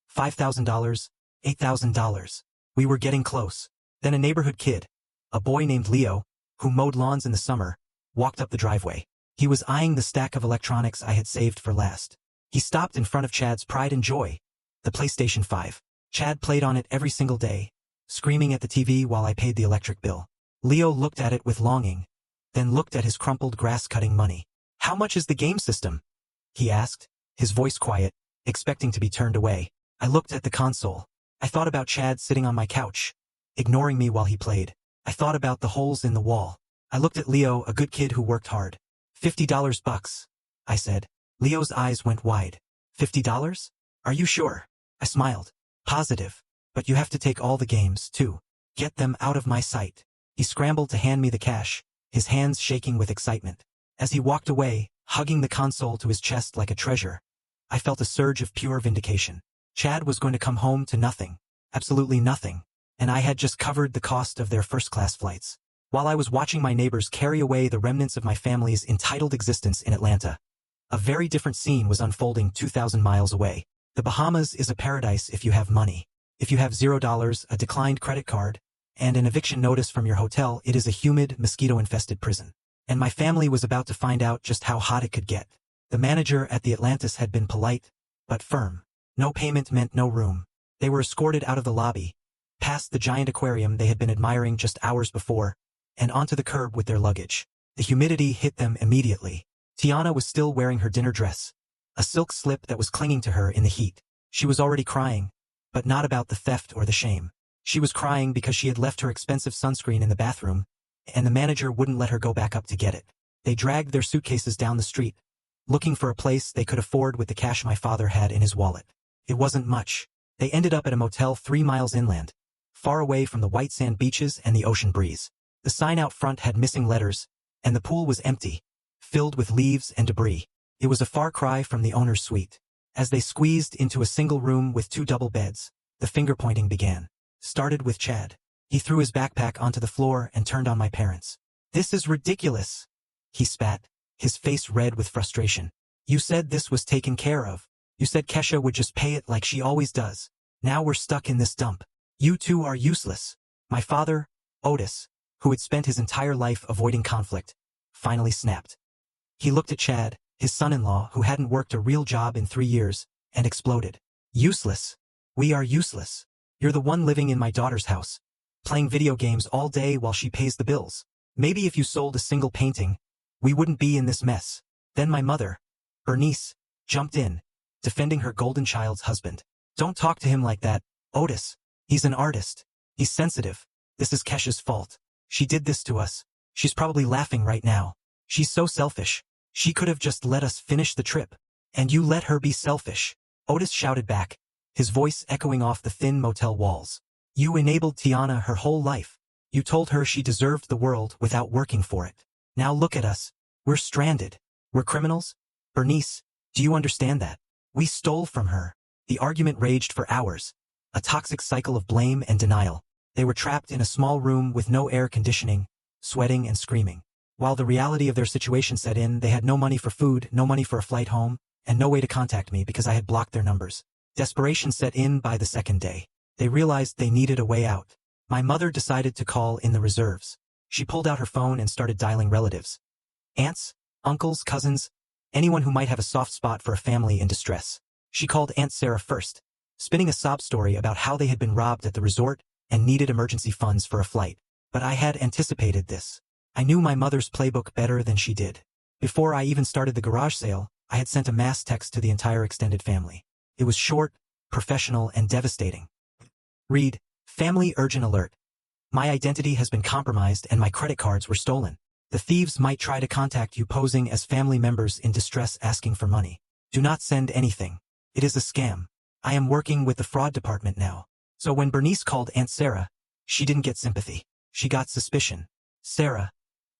$5,000, $8,000. We were getting close. Then a neighborhood kid, a boy named Leo, who mowed lawns in the summer, walked up the driveway. He was eyeing the stack of electronics I had saved for last. He stopped in front of Chad's pride and joy, the PlayStation 5. Chad played on it every single day, screaming at the TV while I paid the electric bill. Leo looked at it with longing, then looked at his crumpled grass-cutting money. "How much is the game system?" he asked, his voice quiet, expecting to be turned away. I looked at the console. I thought about Chad sitting on my couch, ignoring me while he played. I thought about the holes in the wall. I looked at Leo, a good kid who worked hard. $50 bucks, I said. Leo's eyes went wide. $50? Are you sure? I smiled. Positive. But you have to take all the games, too. Get them out of my sight. He scrambled to hand me the cash, his hands shaking with excitement. As he walked away, hugging the console to his chest like a treasure, I felt a surge of pure vindication. Chad was going to come home to nothing. Absolutely nothing. And I had just covered the cost of their first-class flights. While I was watching my neighbors carry away the remnants of my family's entitled existence in Atlanta, a very different scene was unfolding 2,000 miles away. The Bahamas is a paradise if you have money. If you have $0, a declined credit card, and an eviction notice from your hotel, it is a humid, mosquito-infested prison. And my family was about to find out just how hot it could get. The manager at the Atlantis had been polite, but firm. No payment meant no room. They were escorted out of the lobby, past the giant aquarium they had been admiring just hours before, and onto the curb with their luggage. The humidity hit them immediately. Tiana was still wearing her dinner dress, a silk slip that was clinging to her in the heat. She was already crying, but not about the theft or the shame. She was crying because she had left her expensive sunscreen in the bathroom, and the manager wouldn't let her go back up to get it. They dragged their suitcases down the street, looking for a place they could afford with the cash my father had in his wallet. It wasn't much. They ended up at a motel 3 miles inland, far away from the white sand beaches and the ocean breeze. The sign out front had missing letters, and the pool was empty, filled with leaves and debris. It was a far cry from the owner's suite. As they squeezed into a single room with 2 double beds, the finger-pointing began. Started with Chad. He threw his backpack onto the floor and turned on my parents. "This is ridiculous," he spat, his face red with frustration. "You said this was taken care of. You said Kesha would just pay it like she always does. Now we're stuck in this dump. You two are useless." My father, Otis, who had spent his entire life avoiding conflict, finally snapped. He looked at Chad, his son-in-law who hadn't worked a real job in 3 years, and exploded. "Useless? We are useless. You're the one living in my daughter's house, playing video games all day while she pays the bills. Maybe if you sold a single painting, we wouldn't be in this mess." Then my mother, Bernice, jumped in, defending her golden child's husband. "Don't talk to him like that, Otis. He's an artist. He's sensitive. This is Kesha's fault. She did this to us. She's probably laughing right now. She's so selfish. She could have just let us finish the trip. And you let her be selfish." Otis shouted back, his voice echoing off the thin motel walls. "You enabled Tiana her whole life. You told her she deserved the world without working for it. Now look at us. We're stranded. We're criminals? Bernice, do you understand that? We stole from her." The argument raged for hours, a toxic cycle of blame and denial. They were trapped in a small room with no air conditioning, sweating and screaming. While the reality of their situation set in, they had no money for food, no money for a flight home, and no way to contact me because I had blocked their numbers. Desperation set in by the second day. They realized they needed a way out. My mother decided to call in the reserves. She pulled out her phone and started dialing relatives. Aunts, uncles, cousins, anyone who might have a soft spot for a family in distress. She called Aunt Sarah first, spinning a sob story about how they had been robbed at the resort and needed emergency funds for a flight. But I had anticipated this. I knew my mother's playbook better than she did. Before I even started the garage sale, I had sent a mass text to the entire extended family. It was short, professional, and devastating. Read, "Family urgent alert. My identity has been compromised and my credit cards were stolen. The thieves might try to contact you posing as family members in distress asking for money. Do not send anything. It is a scam. I am working with the fraud department now." So when Bernice called Aunt Sarah, she didn't get sympathy. She got suspicion. "Sarah,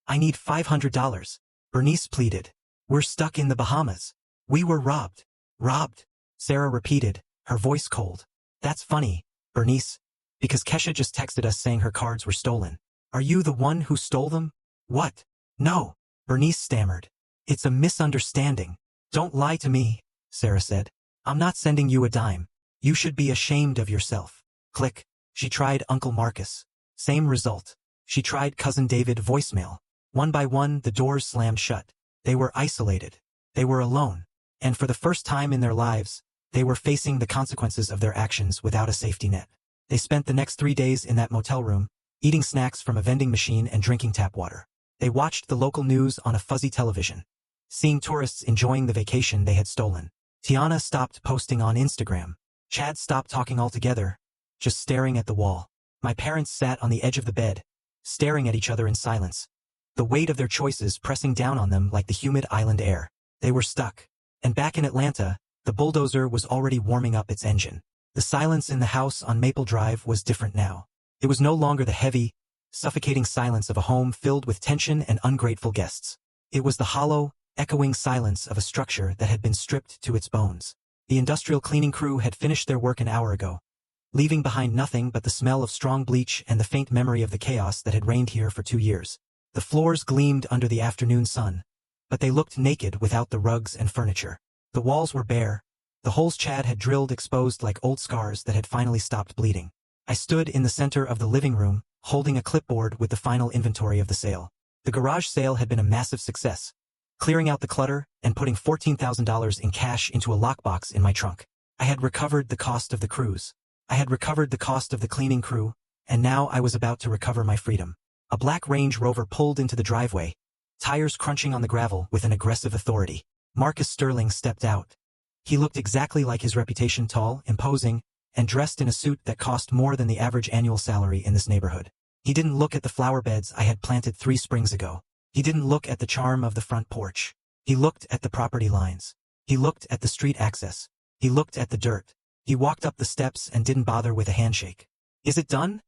I need $500. Bernice pleaded. "We're stuck in the Bahamas. We were robbed." "Robbed?" Sarah repeated, her voice cold. "That's funny, Bernice, because Kesha just texted us saying her cards were stolen. Are you the one who stole them?" "What? No," Bernice stammered. "It's a misunderstanding." "Don't lie to me," Sarah said. "I'm not sending you a dime. You should be ashamed of yourself." Click. She tried Uncle Marcus. Same result. She tried Cousin David voicemail. One by one, the doors slammed shut. They were isolated. They were alone. And for the first time in their lives, they were facing the consequences of their actions without a safety net. They spent the next 3 days in that motel room, eating snacks from a vending machine and drinking tap water. They watched the local news on a fuzzy television, seeing tourists enjoying the vacation they had stolen. Tiana stopped posting on Instagram. Chad stopped talking altogether, just staring at the wall. My parents sat on the edge of the bed, staring at each other in silence, the weight of their choices pressing down on them like the humid island air. They were stuck. And back in Atlanta, the bulldozer was already warming up its engine. The silence in the house on Maple Drive was different now. It was no longer the heavy, suffocating silence of a home filled with tension and ungrateful guests. It was the hollow, echoing silence of a structure that had been stripped to its bones. The industrial cleaning crew had finished their work an hour ago, leaving behind nothing but the smell of strong bleach and the faint memory of the chaos that had reigned here for 2 years. The floors gleamed under the afternoon sun, but they looked naked without the rugs and furniture. The walls were bare, the holes Chad had drilled exposed like old scars that had finally stopped bleeding. I stood in the center of the living room, holding a clipboard with the final inventory of the sale. The garage sale had been a massive success, clearing out the clutter and putting $14,000 in cash into a lockbox in my trunk. I had recovered the cost of the cruise. I had recovered the cost of the cleaning crew, and now I was about to recover my freedom. A black Range Rover pulled into the driveway, tires crunching on the gravel with an aggressive authority. Marcus Sterling stepped out. He looked exactly like his reputation, tall, imposing, and dressed in a suit that cost more than the average annual salary in this neighborhood. He didn't look at the flower beds I had planted 3 springs ago. He didn't look at the charm of the front porch. He looked at the property lines. He looked at the street access. He looked at the dirt. He walked up the steps and didn't bother with a handshake. "Is it done?"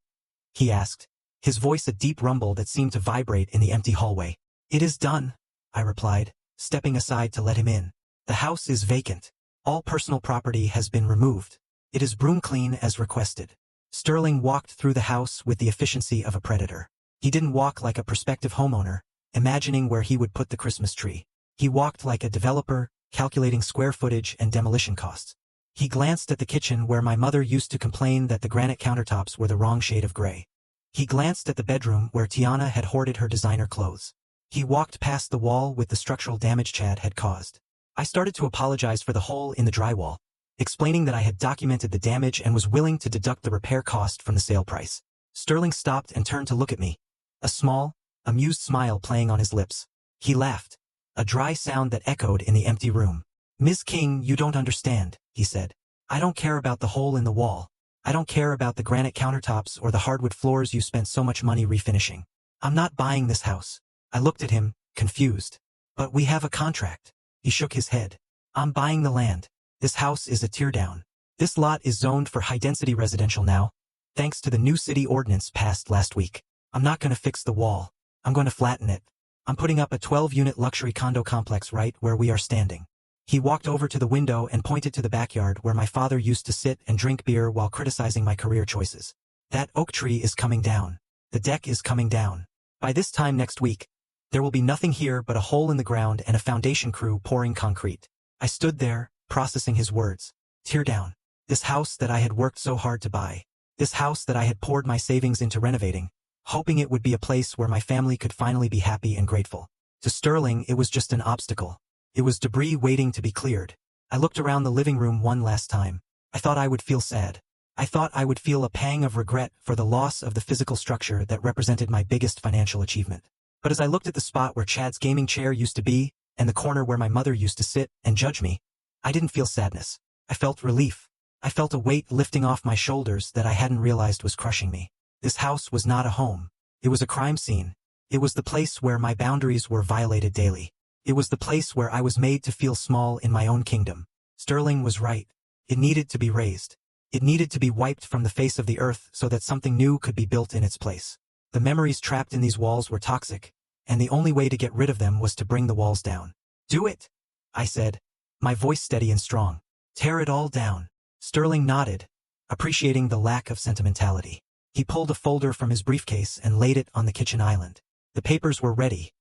he asked, his voice a deep rumble that seemed to vibrate in the empty hallway. "It is done," I replied, stepping aside to let him in. "The house is vacant. All personal property has been removed. It is broom clean as requested." Sterling walked through the house with the efficiency of a predator. He didn't walk like a prospective homeowner, imagining where he would put the Christmas tree. He walked like a developer, calculating square footage and demolition costs. He glanced at the kitchen where my mother used to complain that the granite countertops were the wrong shade of gray. He glanced at the bedroom where Tiana had hoarded her designer clothes. He walked past the wall with the structural damage Chad had caused. I started to apologize for the hole in the drywall, explaining that I had documented the damage and was willing to deduct the repair cost from the sale price. Sterling stopped and turned to look at me, a small, amused smile playing on his lips. He laughed, a dry sound that echoed in the empty room. "Ms. King, you don't understand," he said. "I don't care about the hole in the wall. I don't care about the granite countertops or the hardwood floors you spent so much money refinishing. I'm not buying this house." I looked at him, confused. "But we have a contract." He shook his head. "I'm buying the land. This house is a teardown. This lot is zoned for high-density residential now, thanks to the new city ordinance passed last week. I'm not going to fix the wall. I'm going to flatten it. I'm putting up a 12-unit luxury condo complex right where we are standing." He walked over to the window and pointed to the backyard where my father used to sit and drink beer while criticizing my career choices. "That oak tree is coming down. The deck is coming down. By this time next week, there will be nothing here but a hole in the ground and a foundation crew pouring concrete." I stood there, processing his words. Tear down. This house that I had worked so hard to buy. This house that I had poured my savings into renovating, hoping it would be a place where my family could finally be happy and grateful. To Sterling, it was just an obstacle. It was debris waiting to be cleared. I looked around the living room one last time. I thought I would feel sad. I thought I would feel a pang of regret for the loss of the physical structure that represented my biggest financial achievement. But as I looked at the spot where Chad's gaming chair used to be, and the corner where my mother used to sit and judge me, I didn't feel sadness. I felt relief. I felt a weight lifting off my shoulders that I hadn't realized was crushing me. This house was not a home. It was a crime scene. It was the place where my boundaries were violated daily. It was the place where I was made to feel small in my own kingdom. Sterling was right. It needed to be razed. It needed to be wiped from the face of the earth so that something new could be built in its place. The memories trapped in these walls were toxic, and the only way to get rid of them was to bring the walls down. "Do it," I said, my voice steady and strong. "Tear it all down." Sterling nodded, appreciating the lack of sentimentality. He pulled a folder from his briefcase and laid it on the kitchen island. The papers were ready.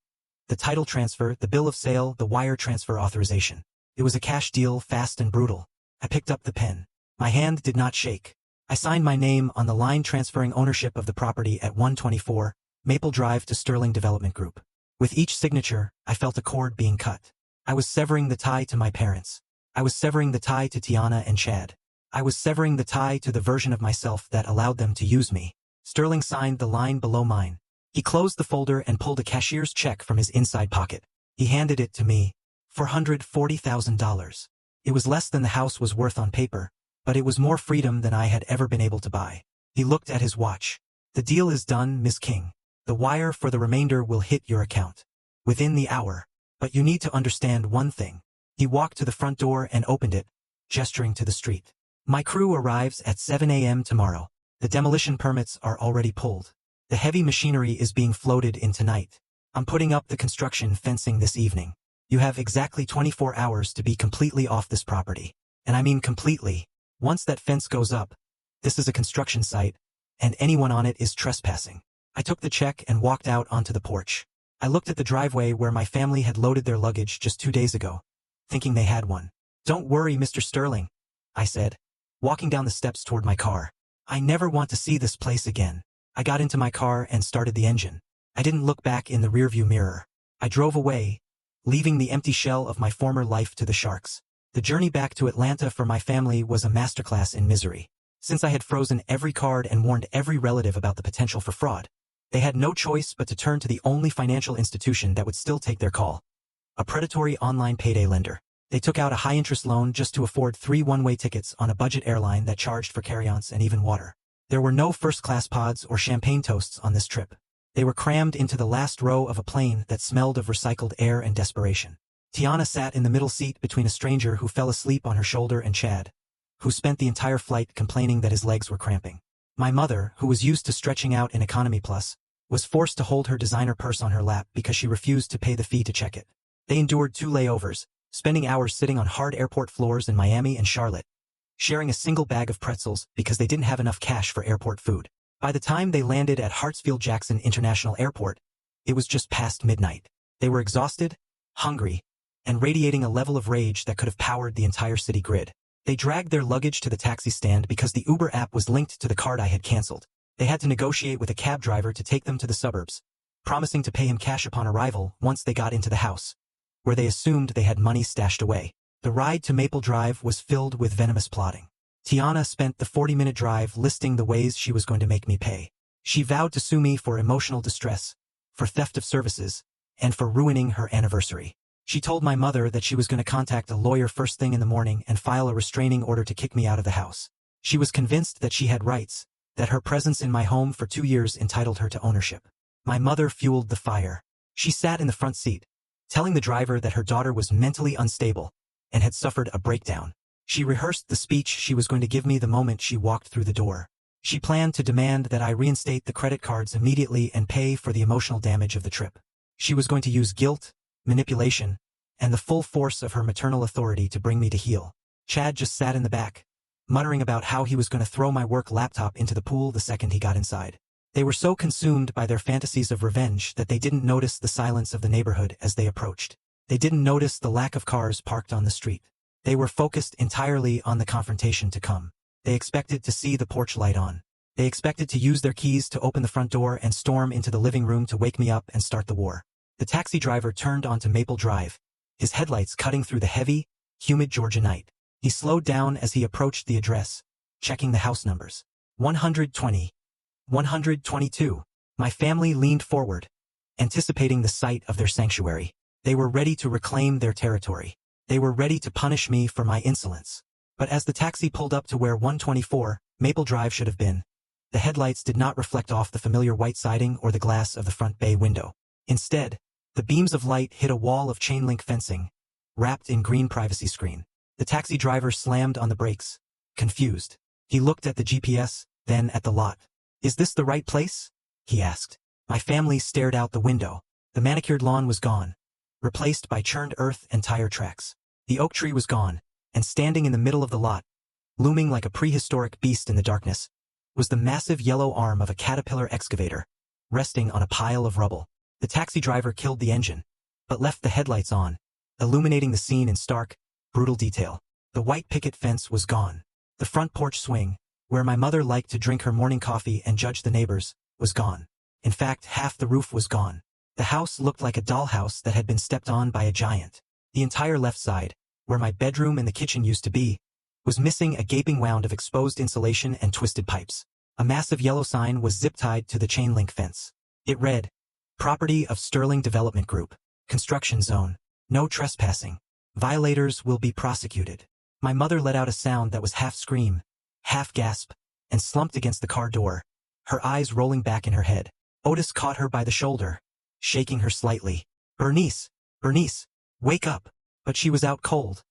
The title transfer, the bill of sale, the wire transfer authorization. It was a cash deal, fast and brutal. I picked up the pen. My hand did not shake. I signed my name on the line transferring ownership of the property at 124 Maple Drive to Sterling Development Group. With each signature, I felt a cord being cut. I was severing the tie to my parents. I was severing the tie to Tiana and Chad. I was severing the tie to the version of myself that allowed them to use me. Sterling signed the line below mine. He closed the folder and pulled a cashier's check from his inside pocket. He handed it to me. $440,000. It was less than the house was worth on paper, but it was more freedom than I had ever been able to buy. He looked at his watch. The deal is done, Miss King. The wire for the remainder will hit your account within the hour. But you need to understand one thing. He walked to the front door and opened it, gesturing to the street. My crew arrives at 7 a.m. tomorrow. The demolition permits are already pulled. The heavy machinery is being floated in tonight. I'm putting up the construction fencing this evening. You have exactly 24 hours to be completely off this property. And I mean completely. Once that fence goes up, this is a construction site, and anyone on it is trespassing. I took the check and walked out onto the porch. I looked at the driveway where my family had loaded their luggage just 2 days ago, thinking they had one. Don't worry, Mr. Sterling, I said, walking down the steps toward my car. I never want to see this place again. I got into my car and started the engine. I didn't look back in the rearview mirror. I drove away, leaving the empty shell of my former life to the sharks. The journey back to Atlanta for my family was a masterclass in misery. Since I had frozen every card and warned every relative about the potential for fraud, they had no choice but to turn to the only financial institution that would still take their call. A predatory online payday lender. They took out a high-interest loan just to afford 3 one-way tickets on a budget airline that charged for carry-ons and even water. There were no first-class pods or champagne toasts on this trip. They were crammed into the last row of a plane that smelled of recycled air and desperation. Tiana sat in the middle seat between a stranger who fell asleep on her shoulder and Chad, who spent the entire flight complaining that his legs were cramping. My mother, who was used to stretching out in Economy Plus, was forced to hold her designer purse on her lap because she refused to pay the fee to check it. They endured 2 layovers, spending hours sitting on hard airport floors in Miami and Charlotte, sharing a single bag of pretzels because they didn't have enough cash for airport food. By the time they landed at Hartsfield-Jackson International Airport, it was just past midnight. They were exhausted, hungry, and radiating a level of rage that could have powered the entire city grid. They dragged their luggage to the taxi stand because the Uber app was linked to the card I had canceled. They had to negotiate with a cab driver to take them to the suburbs, promising to pay him cash upon arrival once they got into the house, where they assumed they had money stashed away. The ride to Maple Drive was filled with venomous plotting. Tiana spent the 40-minute drive listing the ways she was going to make me pay. She vowed to sue me for emotional distress, for theft of services, and for ruining her anniversary. She told my mother that she was going to contact a lawyer first thing in the morning and file a restraining order to kick me out of the house. She was convinced that she had rights, that her presence in my home for 2 years entitled her to ownership. My mother fueled the fire. She sat in the front seat, telling the driver that her daughter was mentally unstable and had suffered a breakdown. She rehearsed the speech she was going to give me the moment she walked through the door. She planned to demand that I reinstate the credit cards immediately and pay for the emotional damage of the trip. She was going to use guilt, manipulation, and the full force of her maternal authority to bring me to heel. Chad just sat in the back, muttering about how he was going to throw my work laptop into the pool the second he got inside. They were so consumed by their fantasies of revenge that they didn't notice the silence of the neighborhood as they approached. They didn't notice the lack of cars parked on the street. They were focused entirely on the confrontation to come. They expected to see the porch light on. They expected to use their keys to open the front door and storm into the living room to wake me up and start the war. The taxi driver turned onto Maple Drive, his headlights cutting through the heavy, humid Georgia night. He slowed down as he approached the address, checking the house numbers. 120. 122. My family leaned forward, anticipating the sight of their sanctuary. They were ready to reclaim their territory. They were ready to punish me for my insolence. But as the taxi pulled up to where 124, Maple Drive should have been, the headlights did not reflect off the familiar white siding or the glass of the front bay window. Instead, the beams of light hit a wall of chain-link fencing, wrapped in green privacy screen. The taxi driver slammed on the brakes, confused. He looked at the GPS, then at the lot. "Is this the right place?" he asked. My family stared out the window. The manicured lawn was gone, replaced by churned earth and tire tracks. The oak tree was gone, and standing in the middle of the lot, looming like a prehistoric beast in the darkness, was the massive yellow arm of a Caterpillar excavator, resting on a pile of rubble. The taxi driver killed the engine, but left the headlights on, illuminating the scene in stark, brutal detail. The white picket fence was gone. The front porch swing, where my mother liked to drink her morning coffee and judge the neighbors, was gone. In fact, half the roof was gone. The house looked like a dollhouse that had been stepped on by a giant. The entire left side, where my bedroom and the kitchen used to be, was missing a gaping wound of exposed insulation and twisted pipes. A massive yellow sign was zip-tied to the chain-link fence. It read, "Property of Sterling Development Group. Construction zone. No trespassing. Violators will be prosecuted." My mother let out a sound that was half scream, half gasp, and slumped against the car door, her eyes rolling back in her head. Otis caught her by the shoulder, shaking her slightly. Bernice, Bernice, wake up. But she was out cold,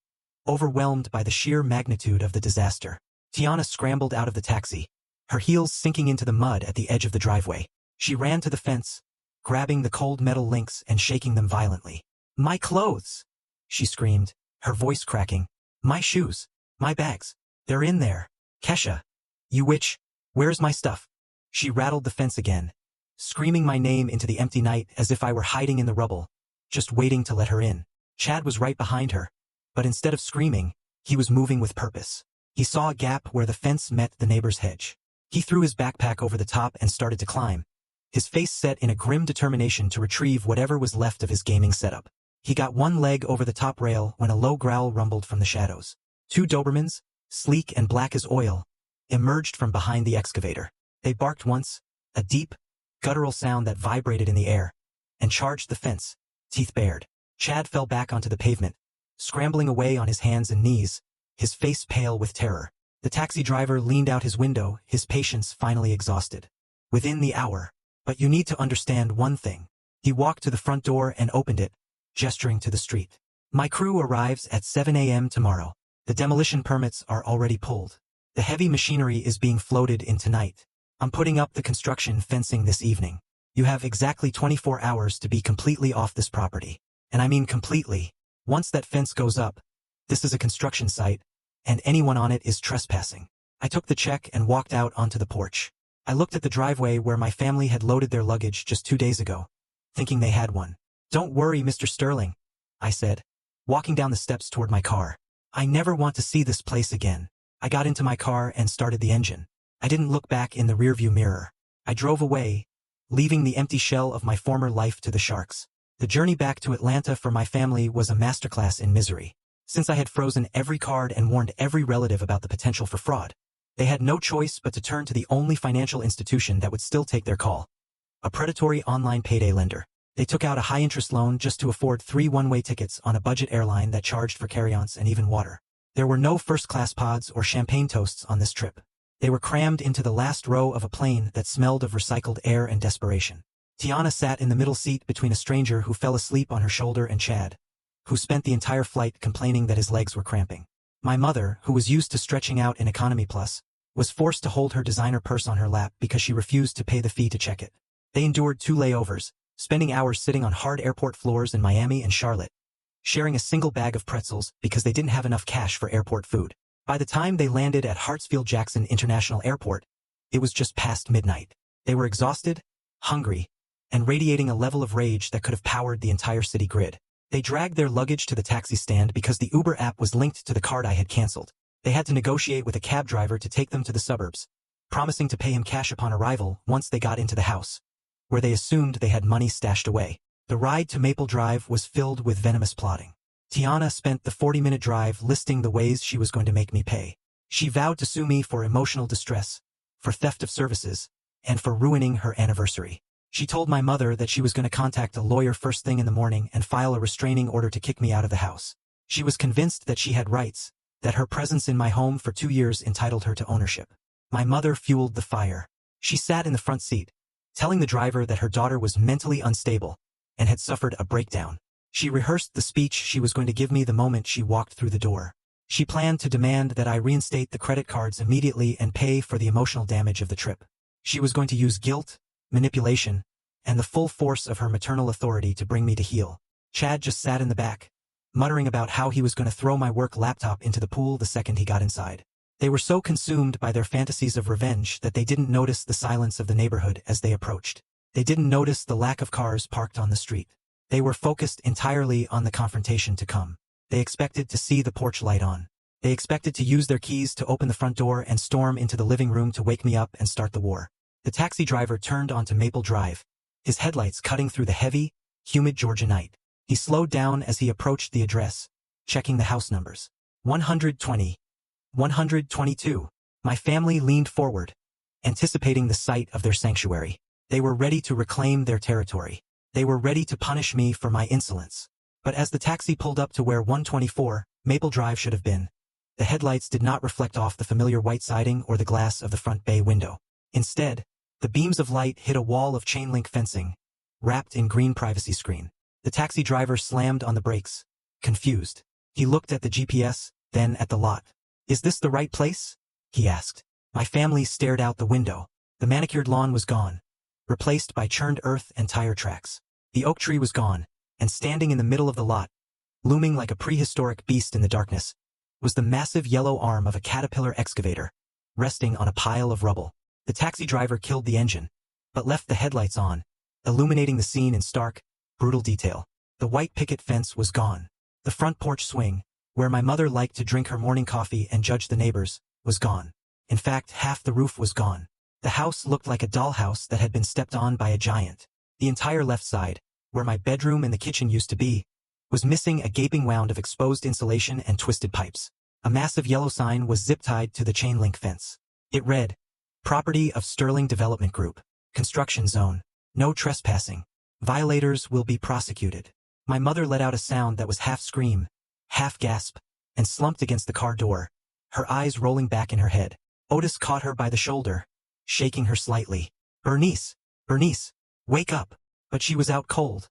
overwhelmed by the sheer magnitude of the disaster. Tiana scrambled out of the taxi, her heels sinking into the mud at the edge of the driveway. She ran to the fence, grabbing the cold metal links and shaking them violently. My clothes! She screamed, her voice cracking. My shoes, my bags, they're in there. Kesha, you witch, where's my stuff? She rattled the fence again, screaming my name into the empty night as if I were hiding in the rubble, just waiting to let her in. Chad was right behind her, but instead of screaming, he was moving with purpose. He saw a gap where the fence met the neighbor's hedge. He threw his backpack over the top and started to climb, his face set in a grim determination to retrieve whatever was left of his gaming setup. He got one leg over the top rail when a low growl rumbled from the shadows. Two Dobermans, sleek and black as oil, emerged from behind the excavator. They barked once, a deep, guttural sound that vibrated in the air, and charged the fence, teeth bared. Chad fell back onto the pavement, scrambling away on his hands and knees, his face pale with terror. The taxi driver leaned out his window, his patience finally exhausted. Within the hour. But you need to understand one thing. He walked to the front door and opened it, gesturing to the street. My crew arrives at 7 a.m. tomorrow. The demolition permits are already pulled. The heavy machinery is being floated in tonight. I'm putting up the construction fencing this evening. You have exactly 24 hours to be completely off this property. And I mean completely. Once that fence goes up, this is a construction site, and anyone on it is trespassing. I took the check and walked out onto the porch. I looked at the driveway where my family had loaded their luggage just 2 days ago, thinking they had one. Don't worry, Mr. Sterling, I said, walking down the steps toward my car. I never want to see this place again. I got into my car and started the engine. I didn't look back in the rearview mirror. I drove away, leaving the empty shell of my former life to the sharks. The journey back to Atlanta for my family was a masterclass in misery. Since I had frozen every card and warned every relative about the potential for fraud, they had no choice but to turn to the only financial institution that would still take their call. A predatory online payday lender. They took out a high-interest loan just to afford 3 one-way tickets on a budget airline that charged for carry-ons and even water. There were no first-class pods or champagne toasts on this trip. They were crammed into the last row of a plane that smelled of recycled air and desperation. Tiana sat in the middle seat between a stranger who fell asleep on her shoulder and Chad, who spent the entire flight complaining that his legs were cramping. My mother, who was used to stretching out in Economy Plus, was forced to hold her designer purse on her lap because she refused to pay the fee to check it. They endured 2 layovers, spending hours sitting on hard airport floors in Miami and Charlotte, sharing a single bag of pretzels because they didn't have enough cash for airport food. By the time they landed at Hartsfield-Jackson International Airport, it was just past midnight. They were exhausted, hungry, and radiating a level of rage that could have powered the entire city grid. They dragged their luggage to the taxi stand because the Uber app was linked to the card I had canceled. They had to negotiate with a cab driver to take them to the suburbs, promising to pay him cash upon arrival once they got into the house, where they assumed they had money stashed away. The ride to Maple Drive was filled with venomous plotting. Tiana spent the 40-minute drive listing the ways she was going to make me pay. She vowed to sue me for emotional distress, for theft of services, and for ruining her anniversary. She told my mother that she was going to contact a lawyer first thing in the morning and file a restraining order to kick me out of the house. She was convinced that she had rights, that her presence in my home for 2 years entitled her to ownership. My mother fueled the fire. She sat in the front seat, telling the driver that her daughter was mentally unstable and had suffered a breakdown. She rehearsed the speech she was going to give me the moment she walked through the door. She planned to demand that I reinstate the credit cards immediately and pay for the emotional damage of the trip. She was going to use guilt, manipulation, and the full force of her maternal authority to bring me to heel. Chad just sat in the back, muttering about how he was going to throw my work laptop into the pool the second he got inside. They were so consumed by their fantasies of revenge that they didn't notice the silence of the neighborhood as they approached. They didn't notice the lack of cars parked on the street. They were focused entirely on the confrontation to come. They expected to see the porch light on. They expected to use their keys to open the front door and storm into the living room to wake me up and start the war. The taxi driver turned onto Maple Drive, his headlights cutting through the heavy, humid Georgia night. He slowed down as he approached the address, checking the house numbers. 120. 122. My family leaned forward, anticipating the sight of their sanctuary. They were ready to reclaim their territory. They were ready to punish me for my insolence. But as the taxi pulled up to where 124, Maple Drive should have been, The headlights did not reflect off the familiar white siding or the glass of the front bay window. Instead, the beams of light hit a wall of chain-link fencing, wrapped in green privacy screen. The taxi driver slammed on the brakes, confused. He looked at the GPS, then at the lot. "Is this the right place?" he asked. My family stared out the window. The manicured lawn was gone, replaced by churned earth and tire tracks. The oak tree was gone, and standing in the middle of the lot, looming like a prehistoric beast in the darkness, was the massive yellow arm of a Caterpillar excavator, resting on a pile of rubble. The taxi driver killed the engine, but left the headlights on, illuminating the scene in stark, brutal detail. The white picket fence was gone. The front porch swing, where my mother liked to drink her morning coffee and judge the neighbors, was gone. In fact, half the roof was gone. The house looked like a dollhouse that had been stepped on by a giant. The entire left side, where my bedroom and the kitchen used to be, was missing a gaping wound of exposed insulation and twisted pipes. A massive yellow sign was zip-tied to the chain-link fence. It read, "Property of Sterling Development Group. Construction zone. No trespassing. Violators will be prosecuted." My mother let out a sound that was half scream, half gasp, and slumped against the car door, her eyes rolling back in her head. Otis caught her by the shoulder, shaking her slightly. "Bernice, Bernice, wake up." But she was out cold,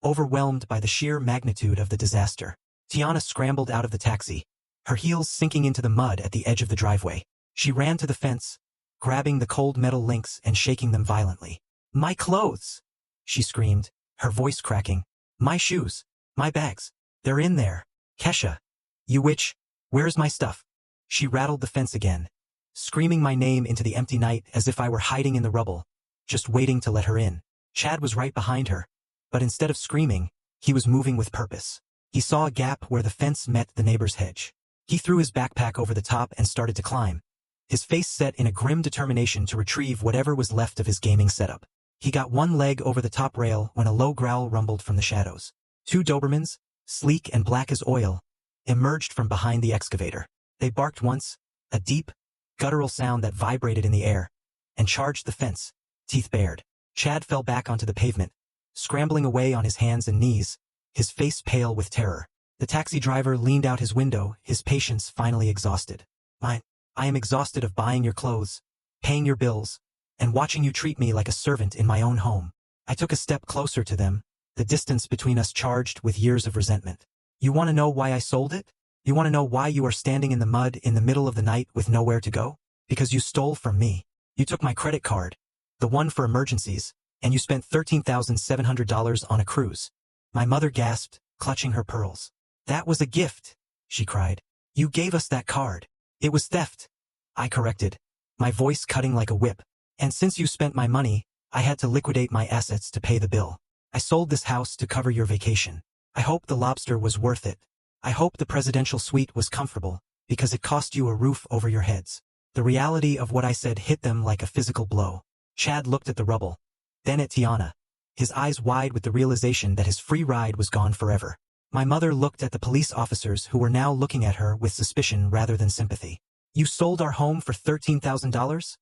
overwhelmed by the sheer magnitude of the disaster. Tiana scrambled out of the taxi, her heels sinking into the mud at the edge of the driveway. She ran to the fence, grabbing the cold metal links and shaking them violently. "My clothes!" she screamed, her voice cracking. "My shoes! My bags! They're in there! Kesha! You witch! Where's my stuff?" She rattled the fence again, screaming my name into the empty night as if I were hiding in the rubble, just waiting to let her in. Chad was right behind her, but instead of screaming, he was moving with purpose. He saw a gap where the fence met the neighbor's hedge. He threw his backpack over the top and started to climb, his face set in a grim determination to retrieve whatever was left of his gaming setup. He got one leg over the top rail when a low growl rumbled from the shadows. Two Dobermans, sleek and black as oil, emerged from behind the excavator. They barked once, a deep, guttural sound that vibrated in the air, and charged the fence, teeth bared. Chad fell back onto the pavement, scrambling away on his hands and knees, his face pale with terror. The taxi driver leaned out his window, his patience finally exhausted. I am exhausted of buying your clothes, paying your bills, and watching you treat me like a servant in my own home." I took a step closer to them, the distance between us charged with years of resentment. "You want to know why I sold it? You want to know why you are standing in the mud in the middle of the night with nowhere to go? Because you stole from me. You took my credit card, the one for emergencies, and you spent $13,700 on a cruise." My mother gasped, clutching her pearls. "That was a gift," she cried. "You gave us that card. It was theft," I corrected, my voice cutting like a whip. "And since you spent my money, I had to liquidate my assets to pay the bill. I sold this house to cover your vacation. I hope the lobster was worth it. I hope the presidential suite was comfortable, because it cost you a roof over your heads." The reality of what I said hit them like a physical blow. Chad looked at the rubble, then at Tiana, his eyes wide with the realization that his free ride was gone forever. My mother looked at the police officers who were now looking at her with suspicion rather than sympathy. "You sold our home for $13,000?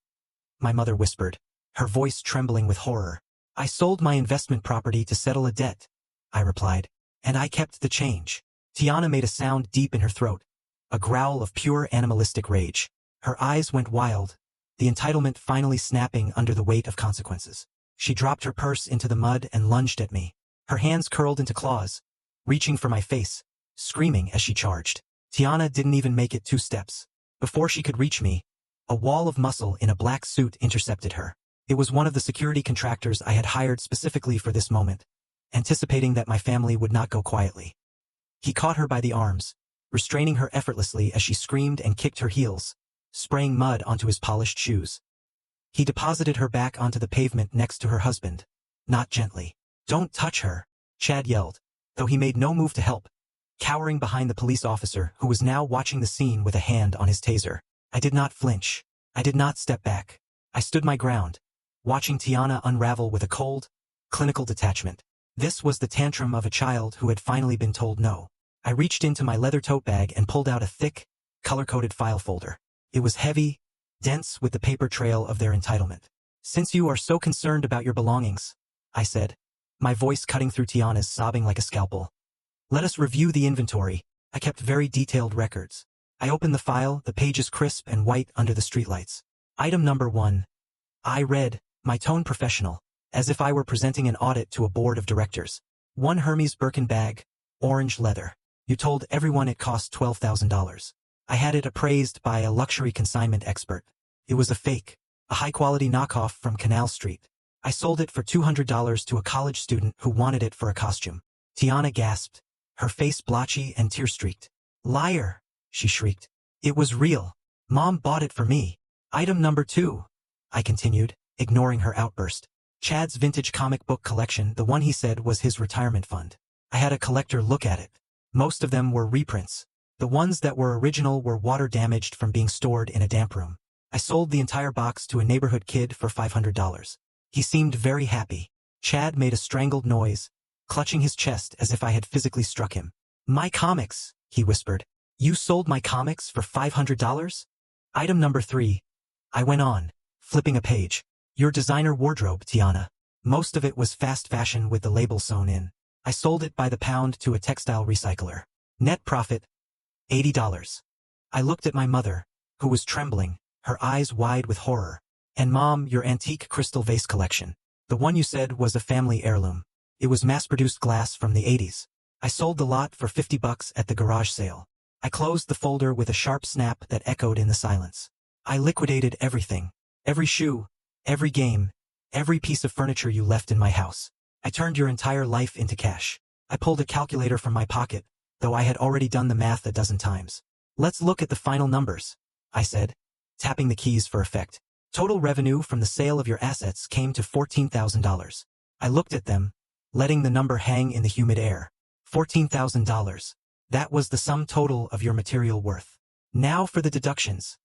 My mother whispered, her voice trembling with horror. "I sold my investment property to settle a debt," I replied, "and I kept the change." Tiana made a sound deep in her throat, a growl of pure animalistic rage. Her eyes went wild, the entitlement finally snapping under the weight of consequences. She dropped her purse into the mud and lunged at me, her hands curled into claws, reaching for my face, screaming as she charged. Tiana didn't even make it 2 steps. Before she could reach me, a wall of muscle in a black suit intercepted her. It was one of the security contractors I had hired specifically for this moment, anticipating that my family would not go quietly. He caught her by the arms, restraining her effortlessly as she screamed and kicked her heels, spraying mud onto his polished shoes. He deposited her back onto the pavement next to her husband, not gently. "Don't touch her," Chad yelled, though he made no move to help, cowering behind the police officer who was now watching the scene with a hand on his taser. I did not flinch. I did not step back. I stood my ground, watching Tiana unravel with a cold, clinical detachment. This was the tantrum of a child who had finally been told no. I reached into my leather tote bag and pulled out a thick, color-coded file folder. It was heavy, dense with the paper trail of their entitlement. "Since you are so concerned about your belongings," I said, my voice cutting through Tiana's sobbing like a scalpel, "let us review the inventory." I kept very detailed records. I opened the file, the pages crisp and white under the streetlights. Item number 1. I read, my tone professional, as if I were presenting an audit to a board of directors. 1 Hermes Birkin bag, orange leather. You told everyone it cost $12,000. I had it appraised by a luxury consignment expert. It was a fake, a high-quality knockoff from Canal Street. I sold it for $200 to a college student who wanted it for a costume. Tiana gasped, her face blotchy and tear-streaked. Liar, she shrieked. It was real. Mom bought it for me. Item number 2. I continued, ignoring her outburst. Chad's vintage comic book collection, the one he said was his retirement fund. I had a collector look at it. Most of them were reprints. The ones that were original were water-damaged from being stored in a damp room. I sold the entire box to a neighborhood kid for $500. He seemed very happy. Chad made a strangled noise, clutching his chest as if I had physically struck him. My comics, he whispered. You sold my comics for $500? Item number 3. I went on, flipping a page. Your designer wardrobe, Tiana. Most of it was fast fashion with the label sewn in. I sold it by the pound to a textile recycler. Net profit, $80. I looked at my mother, who was trembling, her eyes wide with horror. And Mom, your antique crystal vase collection. The one you said was a family heirloom. It was mass-produced glass from the 80s. I sold the lot for $50 at the garage sale. I closed the folder with a sharp snap that echoed in the silence. I liquidated everything. Every shoe, every game, every piece of furniture you left in my house. I turned your entire life into cash. I pulled a calculator from my pocket, though I had already done the math a dozen times. Let's look at the final numbers, I said, tapping the keys for effect. Total revenue from the sale of your assets came to $14,000. I looked at them, letting the number hang in the humid air. $14,000. That was the sum total of your material worth. Now for the deductions,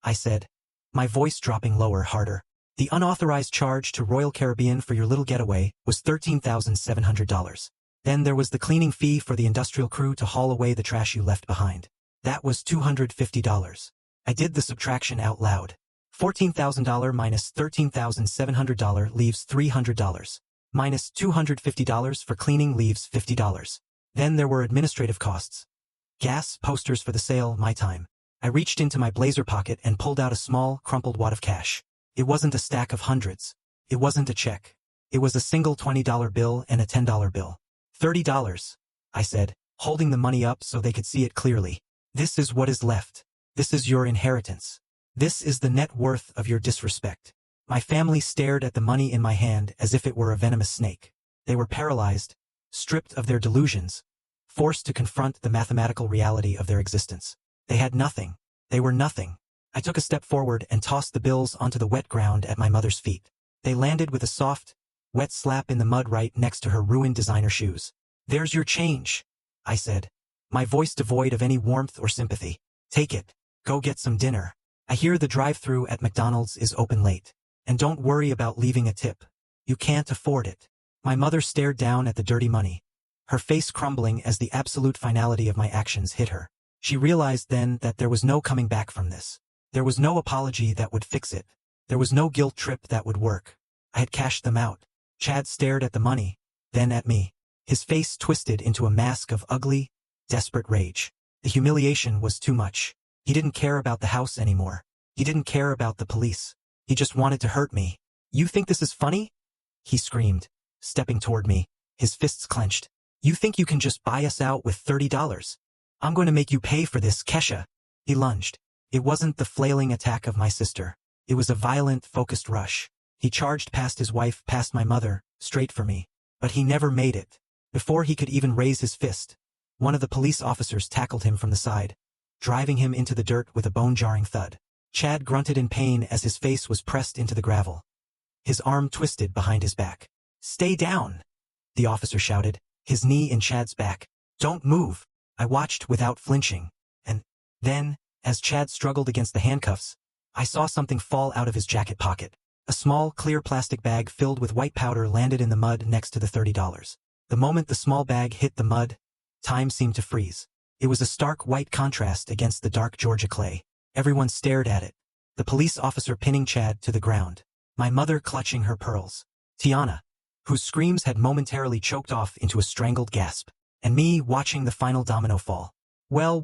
I said, my voice dropping lower, harder. The unauthorized charge to Royal Caribbean for your little getaway was $13,700. Then there was the cleaning fee for the industrial crew to haul away the trash you left behind. That was $250. I did the subtraction out loud. $14,000 minus $13,700 leaves $300. Minus $250 for cleaning leaves $50. Then there were administrative costs. Gas, posters for the sale, my time. I reached into my blazer pocket and pulled out a small, crumpled wad of cash. It wasn't a stack of hundreds. It wasn't a check. It was a single $20 bill and a $10 bill. $30, I said, holding the money up so they could see it clearly. This is what is left. This is your inheritance. This is the net worth of your disrespect. My family stared at the money in my hand as if it were a venomous snake. They were paralyzed, stripped of their delusions, forced to confront the mathematical reality of their existence. They had nothing. They were nothing. I took a step forward and tossed the bills onto the wet ground at my mother's feet. They landed with a soft, wet slap in the mud right next to her ruined designer shoes. There's your change, I said, my voice devoid of any warmth or sympathy. Take it. Go get some dinner. I hear the drive-thru at McDonald's is open late. And don't worry about leaving a tip. You can't afford it. My mother stared down at the dirty money, her face crumbling as the absolute finality of my actions hit her. She realized then that there was no coming back from this. There was no apology that would fix it. There was no guilt trip that would work. I had cashed them out. Chad stared at the money, then at me. His face twisted into a mask of ugly, desperate rage. The humiliation was too much. He didn't care about the house anymore. He didn't care about the police. He just wanted to hurt me. You think this is funny? He screamed, stepping toward me, his fists clenched. You think you can just buy us out with $30? I'm going to make you pay for this, Kesha. He lunged. It wasn't the flailing attack of my sister. It was a violent, focused rush. He charged past his wife, past my mother, straight for me. But he never made it. Before he could even raise his fist, one of the police officers tackled him from the side, driving him into the dirt with a bone-jarring thud. Chad grunted in pain as his face was pressed into the gravel. His arm twisted behind his back. Stay down, the officer shouted, his knee in Chad's back. Don't move. I watched without flinching. And then, as Chad struggled against the handcuffs, I saw something fall out of his jacket pocket. A small, clear plastic bag filled with white powder landed in the mud next to the $30. The moment the small bag hit the mud, time seemed to freeze. It was a stark white contrast against the dark Georgia clay. Everyone stared at it. The police officer pinning Chad to the ground. My mother clutching her pearls. Tiana, whose screams had momentarily choked off into a strangled gasp. And me watching the final domino fall. Well,